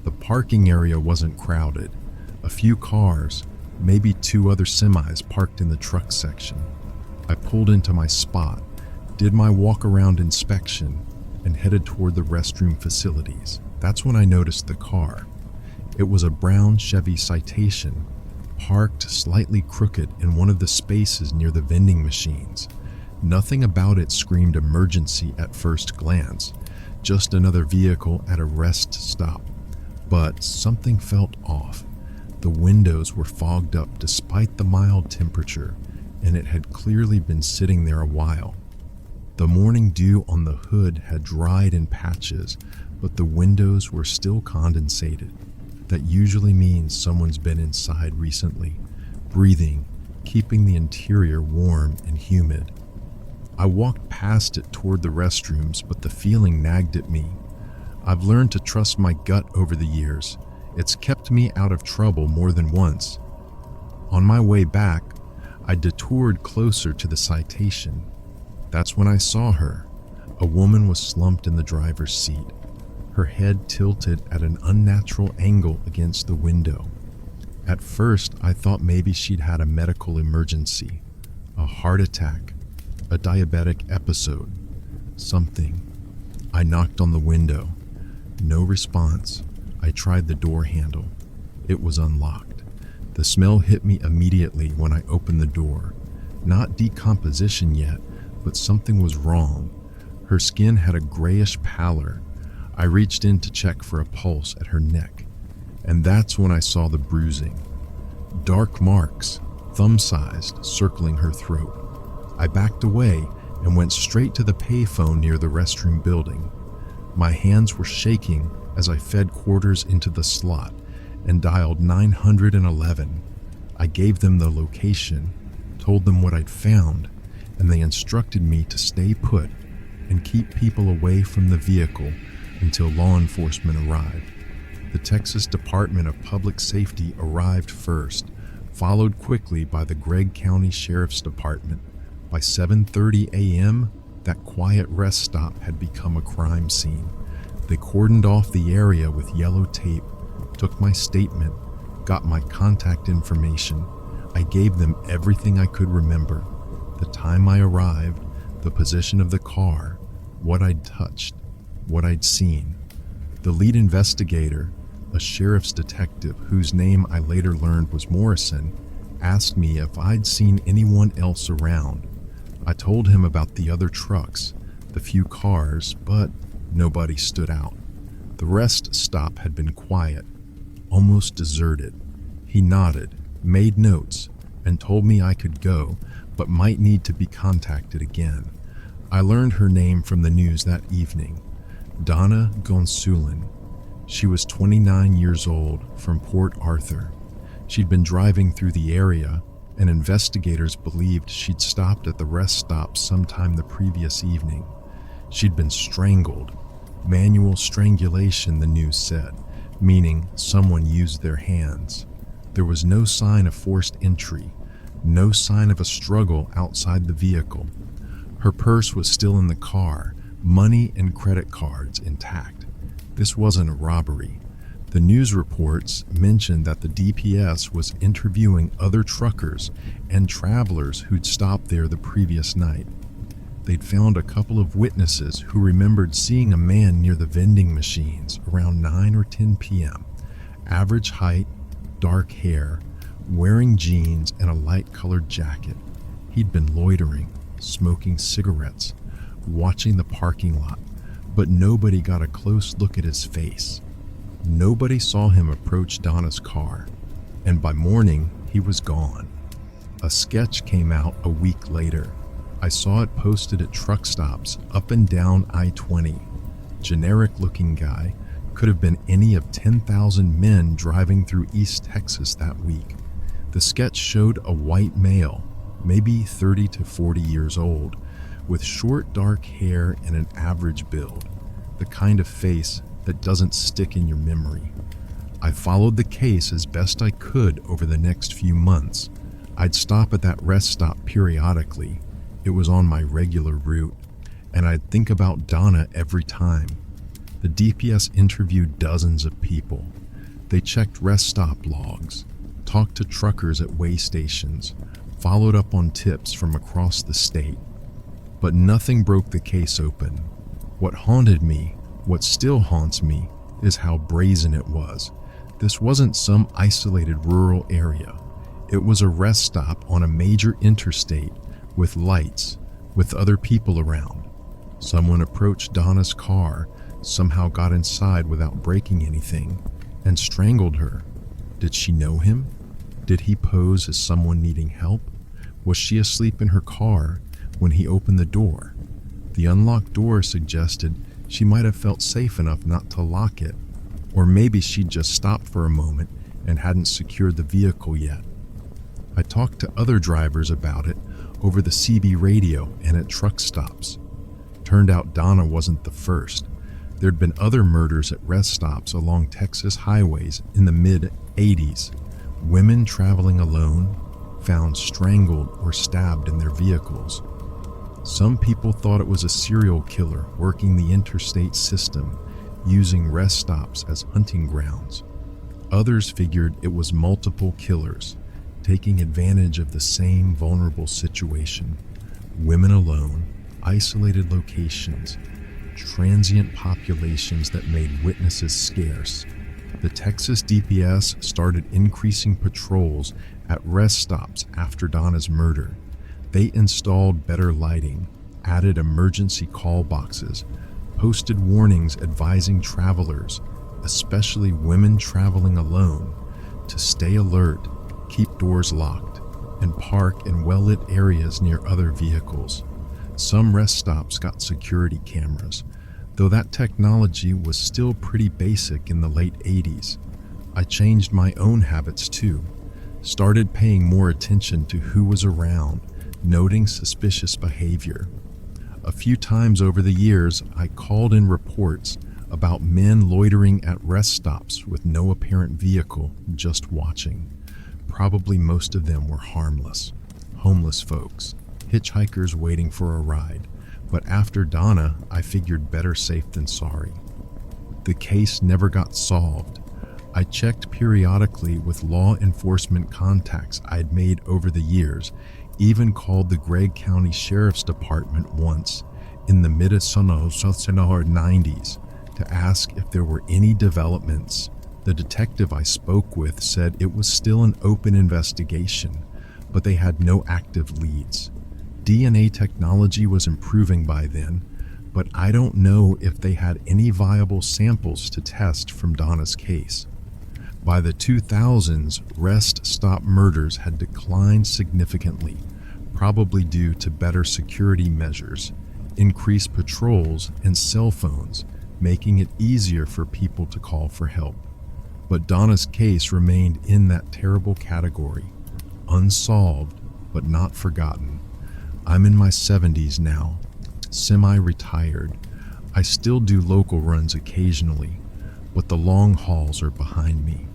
The parking area wasn't crowded. A few cars, maybe 2 other semis parked in the truck section. I pulled into my spot, did my walk-around inspection, and headed toward the restroom facilities. That's when I noticed the car. It was a brown Chevy Citation, parked slightly crooked in one of the spaces near the vending machines. Nothing about it screamed emergency at first glance, just another vehicle at a rest stop. But something felt off. The windows were fogged up despite the mild temperature, and it had clearly been sitting there a while. The morning dew on the hood had dried in patches, but the windows were still condensated. That usually means someone's been inside recently, breathing, keeping the interior warm and humid. I walked past it toward the restrooms, but the feeling nagged at me. I've learned to trust my gut over the years. It's kept me out of trouble more than once. On my way back, I detoured closer to the Citation. That's when I saw her. A woman was slumped in the driver's seat, her head tilted at an unnatural angle against the window. At first, I thought maybe she'd had a medical emergency, a heart attack, a diabetic episode, something. I knocked on the window. No response. I tried the door handle. It was unlocked. The smell hit me immediately when I opened the door. Not decomposition yet, but something was wrong. Her skin had a grayish pallor. I reached in to check for a pulse at her neck, and that's when I saw the bruising. Dark marks, thumb-sized, circling her throat. I backed away and went straight to the payphone near the restroom building. My hands were shaking as I fed quarters into the slot and dialed 911. I gave them the location, told them what I'd found, and they instructed me to stay put and keep people away from the vehicle until law enforcement arrived. The Texas Department of Public Safety arrived first, followed quickly by the Gregg County Sheriff's Department. By 7:30 a.m., that quiet rest stop had become a crime scene. They cordoned off the area with yellow tape, took my statement, got my contact information. I gave them everything I could remember: the time I arrived, the position of the car, what I'd touched, what I'd seen. The lead investigator, a sheriff's detective whose name I later learned was Morrison, asked me if I'd seen anyone else around. I told him about the other trucks, the few cars, but nobody stood out. The rest stop had been quiet, almost deserted. He nodded, made notes, and told me I could go, but might need to be contacted again. I learned her name from the news that evening: Donna Gonsulin. She was 29 years old, from Port Arthur. She'd been driving through the area, and investigators believed she'd stopped at the rest stop sometime the previous evening. She'd been strangled. Manual strangulation, the news said, meaning someone used their hands. There was no sign of forced entry, no sign of a struggle outside the vehicle. Her purse was still in the car, money and credit cards intact. This wasn't a robbery. The news reports mentioned that the DPS was interviewing other truckers and travelers who'd stopped there the previous night. They'd found a couple of witnesses who remembered seeing a man near the vending machines around 9 or 10 p.m. Average height, dark hair, wearing jeans and a light-colored jacket. He'd been loitering, smoking cigarettes, watching the parking lot, but nobody got a close look at his face. Nobody saw him approach Donna's car, and by morning, he was gone. A sketch came out a week later. I saw it posted at truck stops up and down I-20. Generic-looking guy, could have been any of 10,000 men driving through East Texas that week. The sketch showed a white male, maybe 30 to 40 years old, with short dark hair and an average build, the kind of face that doesn't stick in your memory. I followed the case as best I could over the next few months. I'd stop at that rest stop periodically. It was on my regular route, and I'd think about Donna every time. The DPS interviewed dozens of people. They checked rest stop logs, talked to truckers at way stations, followed up on tips from across the state. But nothing broke the case open. What haunted me, what still haunts me, is how brazen it was. This wasn't some isolated rural area. It was a rest stop on a major interstate with lights, with other people around. Someone approached Donna's car, somehow got inside without breaking anything, and strangled her. Did she know him? Did he pose as someone needing help? Was she asleep in her car when he opened the door? The unlocked door suggested she might have felt safe enough not to lock it, or maybe she'd just stopped for a moment and hadn't secured the vehicle yet. I talked to other drivers about it over the CB radio and at truck stops. Turned out Donna wasn't the first. There'd been other murders at rest stops along Texas highways in the mid-'80s. Women traveling alone, found strangled or stabbed in their vehicles. Some people thought it was a serial killer working the interstate system, using rest stops as hunting grounds. Others figured it was multiple killers, taking advantage of the same vulnerable situation. Women alone, isolated locations, transient populations that made witnesses scarce. The Texas DPS started increasing patrols at rest stops after Donna's murder. They installed better lighting, added emergency call boxes, posted warnings advising travelers, especially women traveling alone, to stay alert, keep doors locked, and park in well-lit areas near other vehicles. Some rest stops got security cameras, though that technology was still pretty basic in the late 80s. I changed my own habits too, started paying more attention to who was around, noting suspicious behavior. A few times over the years, I called in reports about men loitering at rest stops with no apparent vehicle, just watching. Probably most of them were harmless, homeless folks, hitchhikers waiting for a ride. But after Donna, I figured better safe than sorry. The case never got solved. I checked periodically with law enforcement contacts I'd made over the years, even called the Gregg County Sheriff's Department once in the mid-90s to ask if there were any developments. The detective I spoke with said it was still an open investigation, but they had no active leads. DNA technology was improving by then, but I don't know if they had any viable samples to test from Donna's case. By the 2000s, rest stop murders had declined significantly, probably due to better security measures, increased patrols, and cell phones, making it easier for people to call for help. But Donna's case remained in that terrible category, unsolved but not forgotten. I'm in my 70s now, semi-retired. I still do local runs occasionally, but the long hauls are behind me.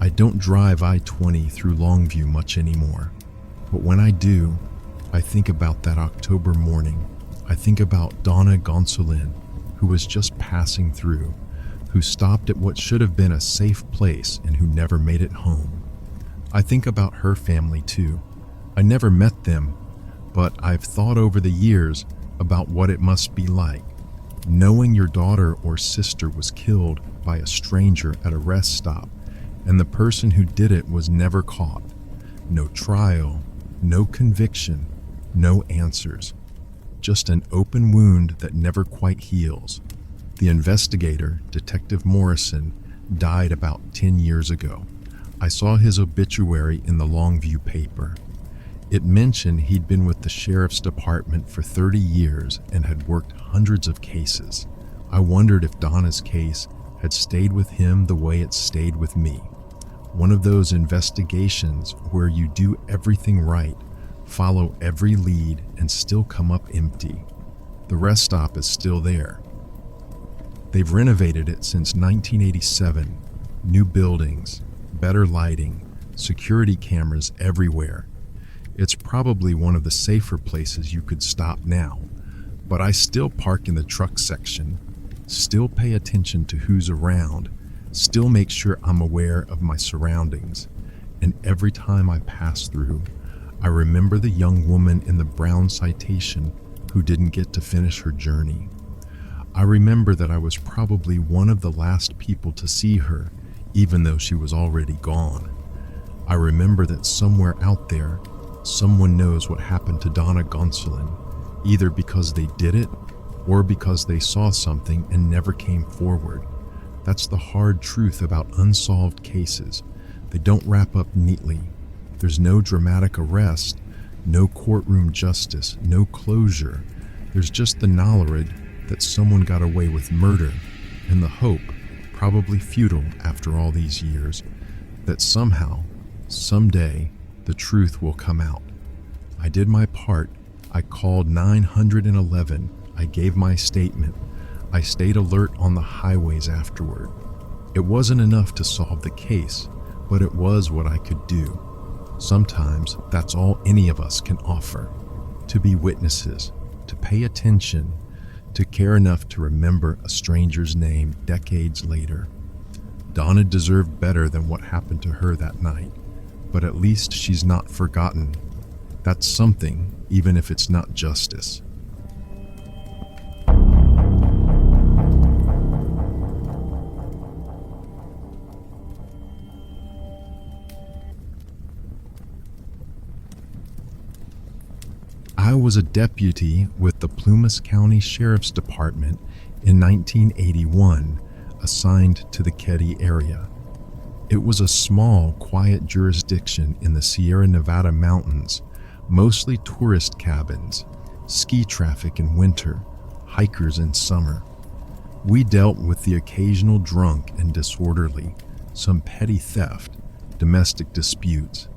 I don't drive I-20 through Longview much anymore, but when I do, I think about that October morning. I think about Donna Gonsolin, who was just passing through, who stopped at what should have been a safe place and who never made it home. I think about her family too. I never met them, but I've thought over the years about what it must be like, knowing your daughter or sister was killed by a stranger at a rest stop, and the person who did it was never caught. No trial, no conviction, no answers. Just an open wound that never quite heals. The investigator, Detective Morrison, died about 10 years ago. I saw his obituary in the Longview paper. It mentioned he'd been with the sheriff's department for 30 years and had worked hundreds of cases. I wondered if Donna's case had stayed with him the way it stayed with me. One of those investigations where you do everything right, follow every lead, and still come up empty. The rest stop is still there. They've renovated it since 1987. New buildings, better lighting, security cameras everywhere. It's probably one of the safer places you could stop now, but I still park in the truck section, still pay attention to who's around, still make sure I'm aware of my surroundings. And every time I pass through, I remember the young woman in the brown citation who didn't get to finish her journey. I remember that I was probably one of the last people to see her, even though she was already gone. I remember that somewhere out there, someone knows what happened to Donna Gonsolin, either because they did it or because they saw something and never came forward. That's the hard truth about unsolved cases. They don't wrap up neatly. There's no dramatic arrest, no courtroom justice, no closure. There's just the knowledge that someone got away with murder, and the hope, probably futile after all these years, that somehow, someday, the truth will come out. I did my part. I called 911. I gave my statement. I stayed alert on the highways afterward. It wasn't enough to solve the case, but it was what I could do. Sometimes that's all any of us can offer. To be witnesses, to pay attention, to care enough to remember a stranger's name decades later. Donna deserved better than what happened to her that night, but at least she's not forgotten. That's something, even if it's not justice. I was a deputy with the Plumas County Sheriff's Department in 1981, assigned to the Keddie area. It was a small, quiet jurisdiction in the Sierra Nevada mountains, mostly tourist cabins, ski traffic in winter, hikers in summer. We dealt with the occasional drunk and disorderly, some petty theft, domestic disputes.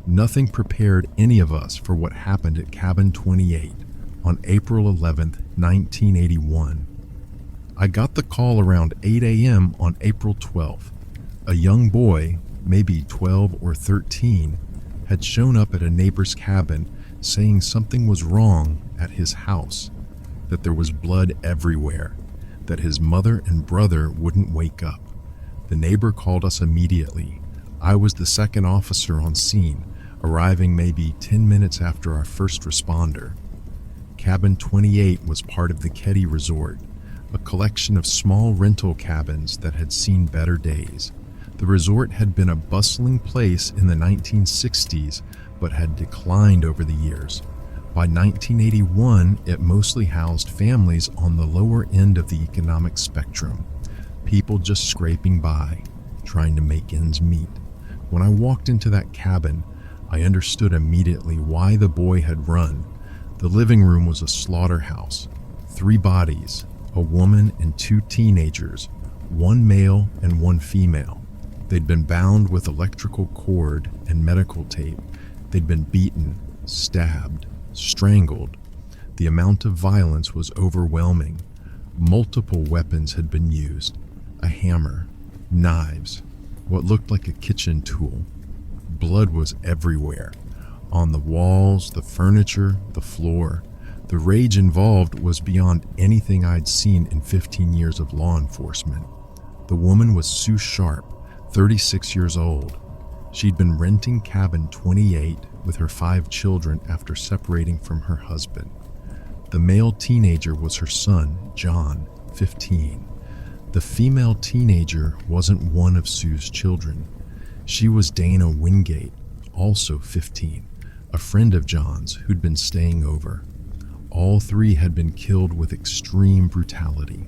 Nothing prepared any of us for what happened at Cabin 28 on April 11, 1981. I got the call around 8 a.m. on April 12th. A young boy, maybe 12 or 13, had shown up at a neighbor's cabin saying something was wrong at his house, that there was blood everywhere, that his mother and brother wouldn't wake up. The neighbor called us immediately. I was the second officer on scene, arriving maybe 10 minutes after our first responder. Cabin 28 was part of the Keddie Resort, a collection of small rental cabins that had seen better days. The resort had been a bustling place in the 1960s, but had declined over the years. By 1981, it mostly housed families on the lower end of the economic spectrum, people just scraping by, trying to make ends meet. When I walked into that cabin, I understood immediately why the boy had run. The living room was a slaughterhouse. 3 bodies, a woman and 2 teenagers, 1 male and 1 female. They'd been bound with electrical cord and medical tape. They'd been beaten, stabbed, strangled. The amount of violence was overwhelming. Multiple weapons had been used: a hammer, knives, what looked like a kitchen tool. Blood was everywhere, on the walls, the furniture, the floor. The rage involved was beyond anything I'd seen in 15 years of law enforcement. The woman was Sue Sharp, 36 years old. She'd been renting cabin 28 with her 5 children after separating from her husband. The male teenager was her son, John, 15. The female teenager wasn't one of Sue's children. She was Dana Wingate, also 15, a friend of John's who'd been staying over. All 3 had been killed with extreme brutality.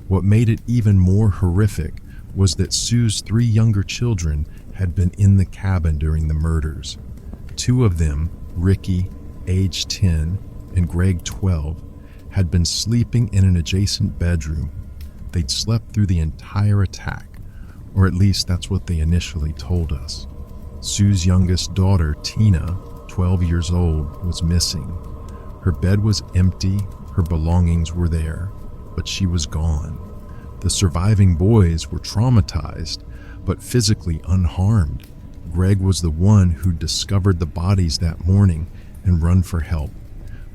What made it even more horrific was that Sue's 3 younger children had been in the cabin during the murders. 2 of them, Ricky, age 10, and Greg, 12, had been sleeping in an adjacent bedroom. They'd slept through the entire attack, or at least that's what they initially told us. Sue's youngest daughter, Tina, 12 years old, was missing. Her bed was empty, her belongings were there, but she was gone. The surviving boys were traumatized, but physically unharmed. Greg was the one who discovered the bodies that morning and run for help.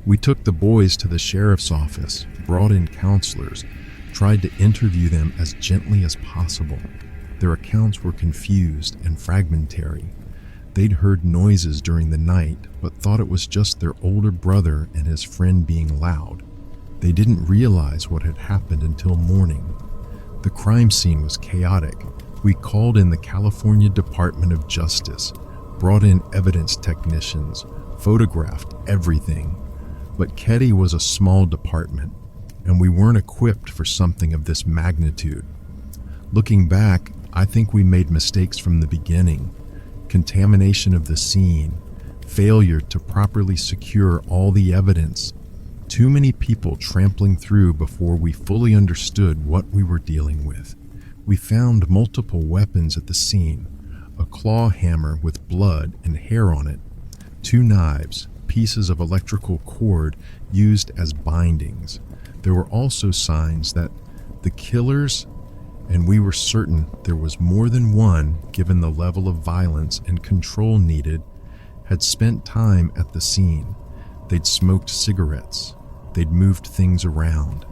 We took the boys to the sheriff's office, brought in counselors, tried to interview them as gently as possible. Their accounts were confused and fragmentary. They'd heard noises during the night, but thought it was just their older brother and his friend being loud. They didn't realize what had happened until morning. The crime scene was chaotic. We called in the California Department of Justice, brought in evidence technicians, photographed everything. But Ketty was a small department, and we weren't equipped for something of this magnitude. Looking back, I think we made mistakes from the beginning. Contamination of the scene, failure to properly secure all the evidence, too many people trampling through before we fully understood what we were dealing with. We found multiple weapons at the scene: a claw hammer with blood and hair on it, 2 knives, pieces of electrical cord used as bindings. There were also signs that the killers, and we were certain there was more than one given the level of violence and control needed, had spent time at the scene. They'd smoked cigarettes. They'd moved things around.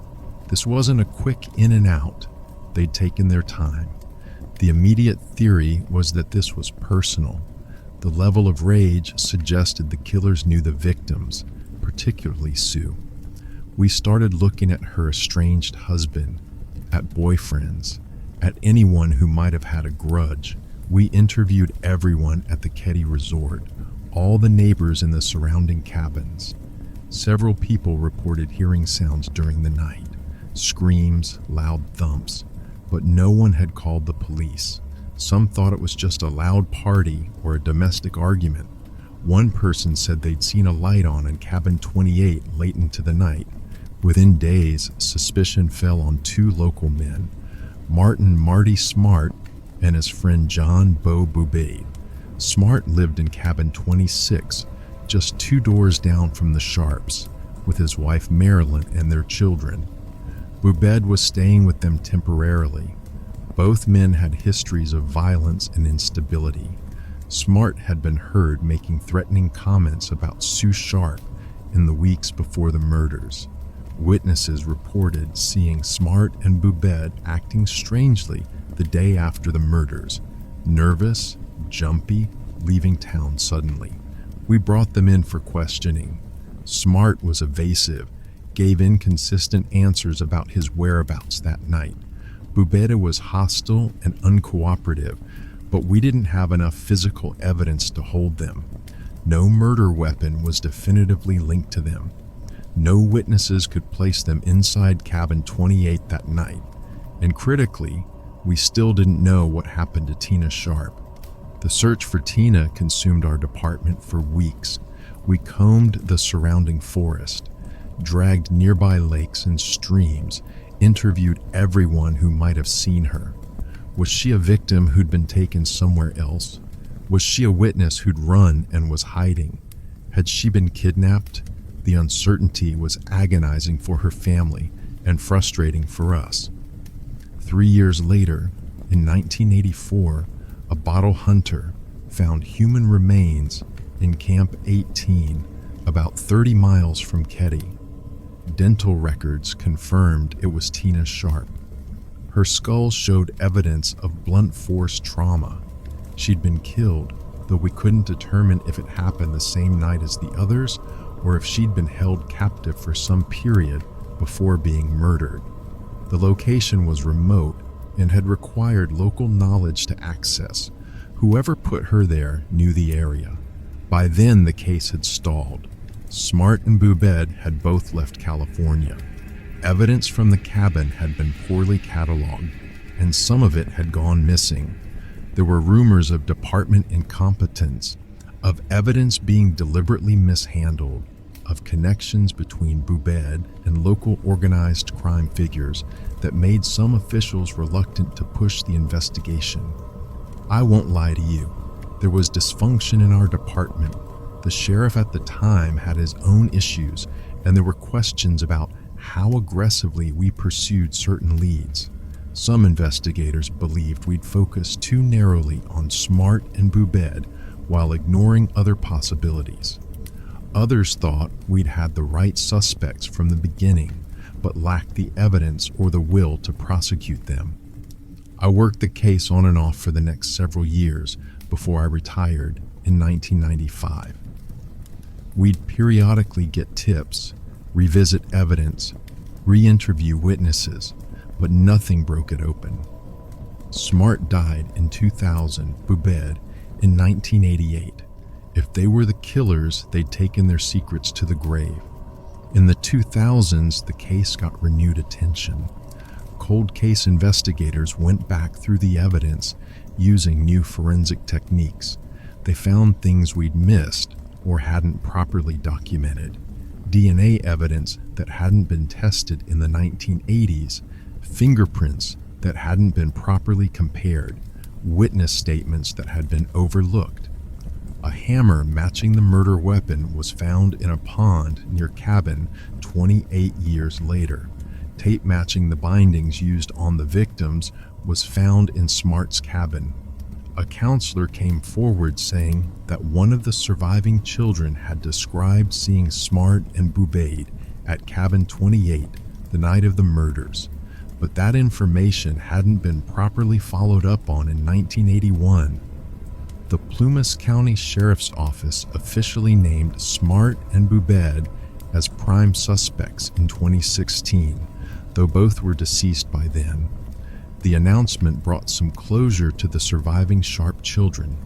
This wasn't a quick in and out. They'd taken their time. The immediate theory was that this was personal. The level of rage suggested the killers knew the victims, particularly Sue. We started looking at her estranged husband, at boyfriends, at anyone who might have had a grudge. We interviewed everyone at the Ketty Resort, all the neighbors in the surrounding cabins. Several people reported hearing sounds during the night, screams, loud thumps, but no one had called the police. Some thought it was just a loud party or a domestic argument. One person said they'd seen a light on in cabin 28 late into the night. Within days, suspicion fell on 2 local men, Marty Smart and his friend John Bo Boubet. Smart lived in cabin 26, just 2 doors down from the Sharps, with his wife Marilyn and their children. Boubet was staying with them temporarily. Both men had histories of violence and instability. Smart had been heard making threatening comments about Sue Sharp in the weeks before the murders. Witnesses reported seeing Smart and Boubet acting strangely the day after the murders, nervous, jumpy, leaving town suddenly. We brought them in for questioning. Smart was evasive, gave inconsistent answers about his whereabouts that night. Boubet was hostile and uncooperative, but we didn't have enough physical evidence to hold them. No murder weapon was definitively linked to them. No witnesses could place them inside cabin 28 that night. And critically, we still didn't know what happened to Tina Sharp. The search for Tina consumed our department for weeks. We combed the surrounding forest, dragged nearby lakes and streams, interviewed everyone who might have seen her. Was she a victim who'd been taken somewhere else? Was she a witness who'd run and was hiding? Had she been kidnapped? The uncertainty was agonizing for her family and frustrating for us. 3 years later, in 1984, a bottle hunter found human remains in Camp 18, about 30 miles from Keddie. Dental records confirmed it was Tina Sharp. Her skull showed evidence of blunt force trauma. She'd been killed, though we couldn't determine if it happened the same night as the others or if she'd been held captive for some period before being murdered. The location was remote and had required local knowledge to access. Whoever put her there knew the area. By then, the case had stalled. Smart and Boubed had both left California. Evidence from the cabin had been poorly cataloged, and some of it had gone missing. There were rumors of department incompetence, of evidence being deliberately mishandled, of connections between Boubed and local organized crime figures that made some officials reluctant to push the investigation. I won't lie to you, there was dysfunction in our department. The sheriff at the time had his own issues, and there were questions about how aggressively we pursued certain leads. Some investigators believed we'd focused too narrowly on Smart and Boubed while ignoring other possibilities. Others thought we'd had the right suspects from the beginning, but lacked the evidence or the will to prosecute them. I worked the case on and off for the next several years before I retired in 1995. We'd periodically get tips, revisit evidence, re-interview witnesses, but nothing broke it open. Smart died in 2000, Boubed in 1988. If they were the killers, they'd taken their secrets to the grave. In the 2000s, the case got renewed attention. Cold case investigators went back through the evidence using new forensic techniques. They found things we'd missed or hadn't properly documented. DNA evidence that hadn't been tested in the 1980s, fingerprints that hadn't been properly compared, witness statements that had been overlooked. A hammer matching the murder weapon was found in a pond near cabin 28 years later. Tape matching the bindings used on the victims was found in Smart's cabin. A counselor came forward saying that one of the surviving children had described seeing Smart and Boubed at cabin 28 the night of the murders, but that information hadn't been properly followed up on in 1981. The Plumas County Sheriff's Office officially named Smart and Boubed as prime suspects in 2016, though both were deceased by then. The announcement brought some closure to the surviving Sharp children,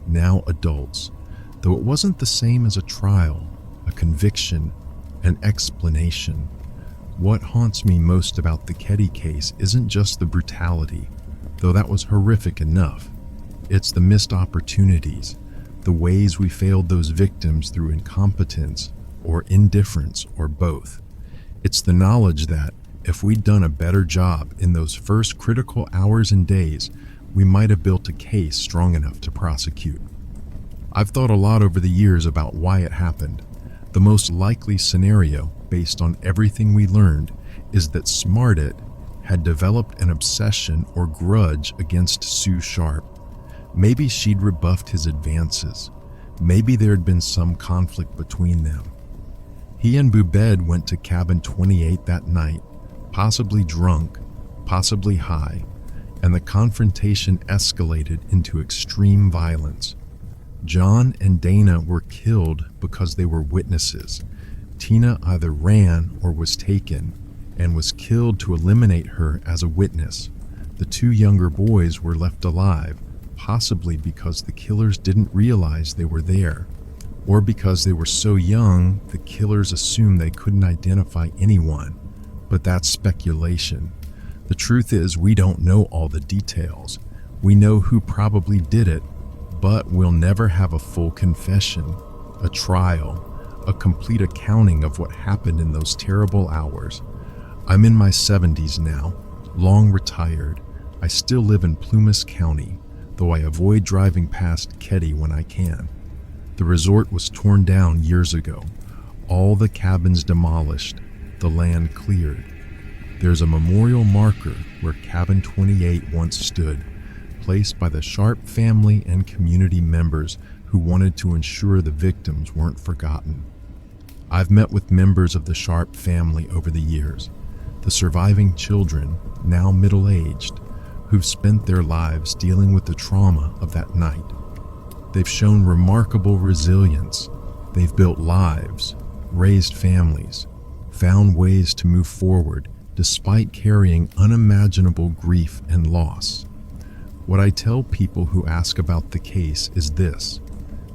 now adults, though it wasn't the same as a trial, a conviction, an explanation. What haunts me most about the Keddie case isn't just the brutality, though that was horrific enough. It's the missed opportunities, the ways we failed those victims through incompetence or indifference or both. It's the knowledge that, if we'd done a better job in those first critical hours and days, we might have built a case strong enough to prosecute. I've thought a lot over the years about why it happened. The most likely scenario, based on everything we learned, is that Smartit had developed an obsession or grudge against Sue Sharp. Maybe she'd rebuffed his advances. Maybe there had been some conflict between them. He and Boubed went to cabin 28 that night, possibly drunk, possibly high, and the confrontation escalated into extreme violence. John and Dana were killed because they were witnesses. Tina either ran or was taken, and was killed to eliminate her as a witness. The two younger boys were left alive, possibly because the killers didn't realize they were there, or because they were so young the killers assumed they couldn't identify anyone. But that's speculation. The truth is, we don't know all the details. We know who probably did it, but we'll never have a full confession, a trial, a complete accounting of what happened in those terrible hours. I'm in my 70s now, long retired, I still live in Plumas County, though I avoid driving past Ketty when I can. The resort was torn down years ago, all the cabins demolished, the land cleared. There's a memorial marker where Cabin 28 once stood, placed by the Sharp family and community members who wanted to ensure the victims weren't forgotten. I've met with members of the Sharp family over the years, the surviving children, now middle-aged, who've spent their lives dealing with the trauma of that night. They've shown remarkable resilience. They've built lives, raised families, found ways to move forward despite carrying unimaginable grief and loss. What I tell people who ask about the case is this: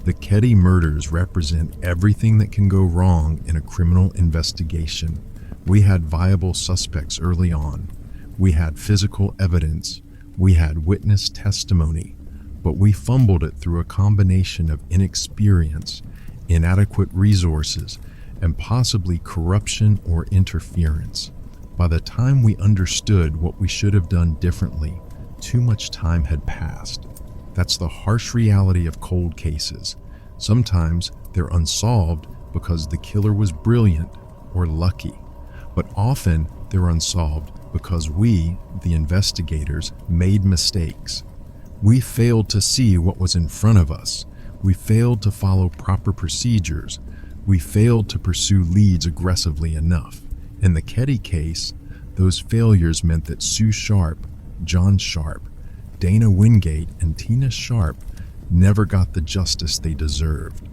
the Ketty murders represent everything that can go wrong in a criminal investigation. We had viable suspects early on. We had physical evidence. We had witness testimony. But we fumbled it through a combination of inexperience, inadequate resources, and possibly corruption or interference. By the time we understood what we should have done differently, too much time had passed. That's the harsh reality of cold cases. Sometimes they're unsolved because the killer was brilliant or lucky, but often they're unsolved because we, the investigators, made mistakes. We failed to see what was in front of us. We failed to follow proper procedures. We failed to pursue leads aggressively enough. In the Ketty case, those failures meant that Sue Sharp, John Sharp, Dana Wingate, and Tina Sharp never got the justice they deserved.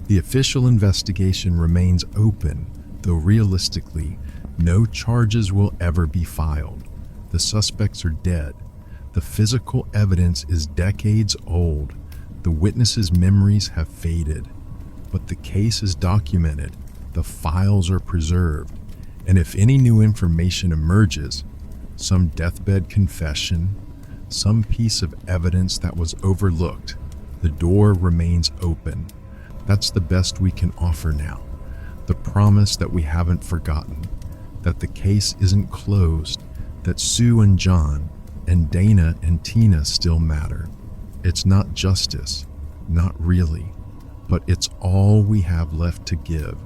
The official investigation remains open, though realistically, no charges will ever be filed. The suspects are dead. The physical evidence is decades old. The witnesses' memories have faded. But the case is documented. The files are preserved. And if any new information emerges, some deathbed confession, some piece of evidence that was overlooked, the door remains open. That's the best we can offer now. The promise that we haven't forgotten, that the case isn't closed, that Sue and John and Dana and Tina still matter. It's not justice, not really, but it's all we have left to give.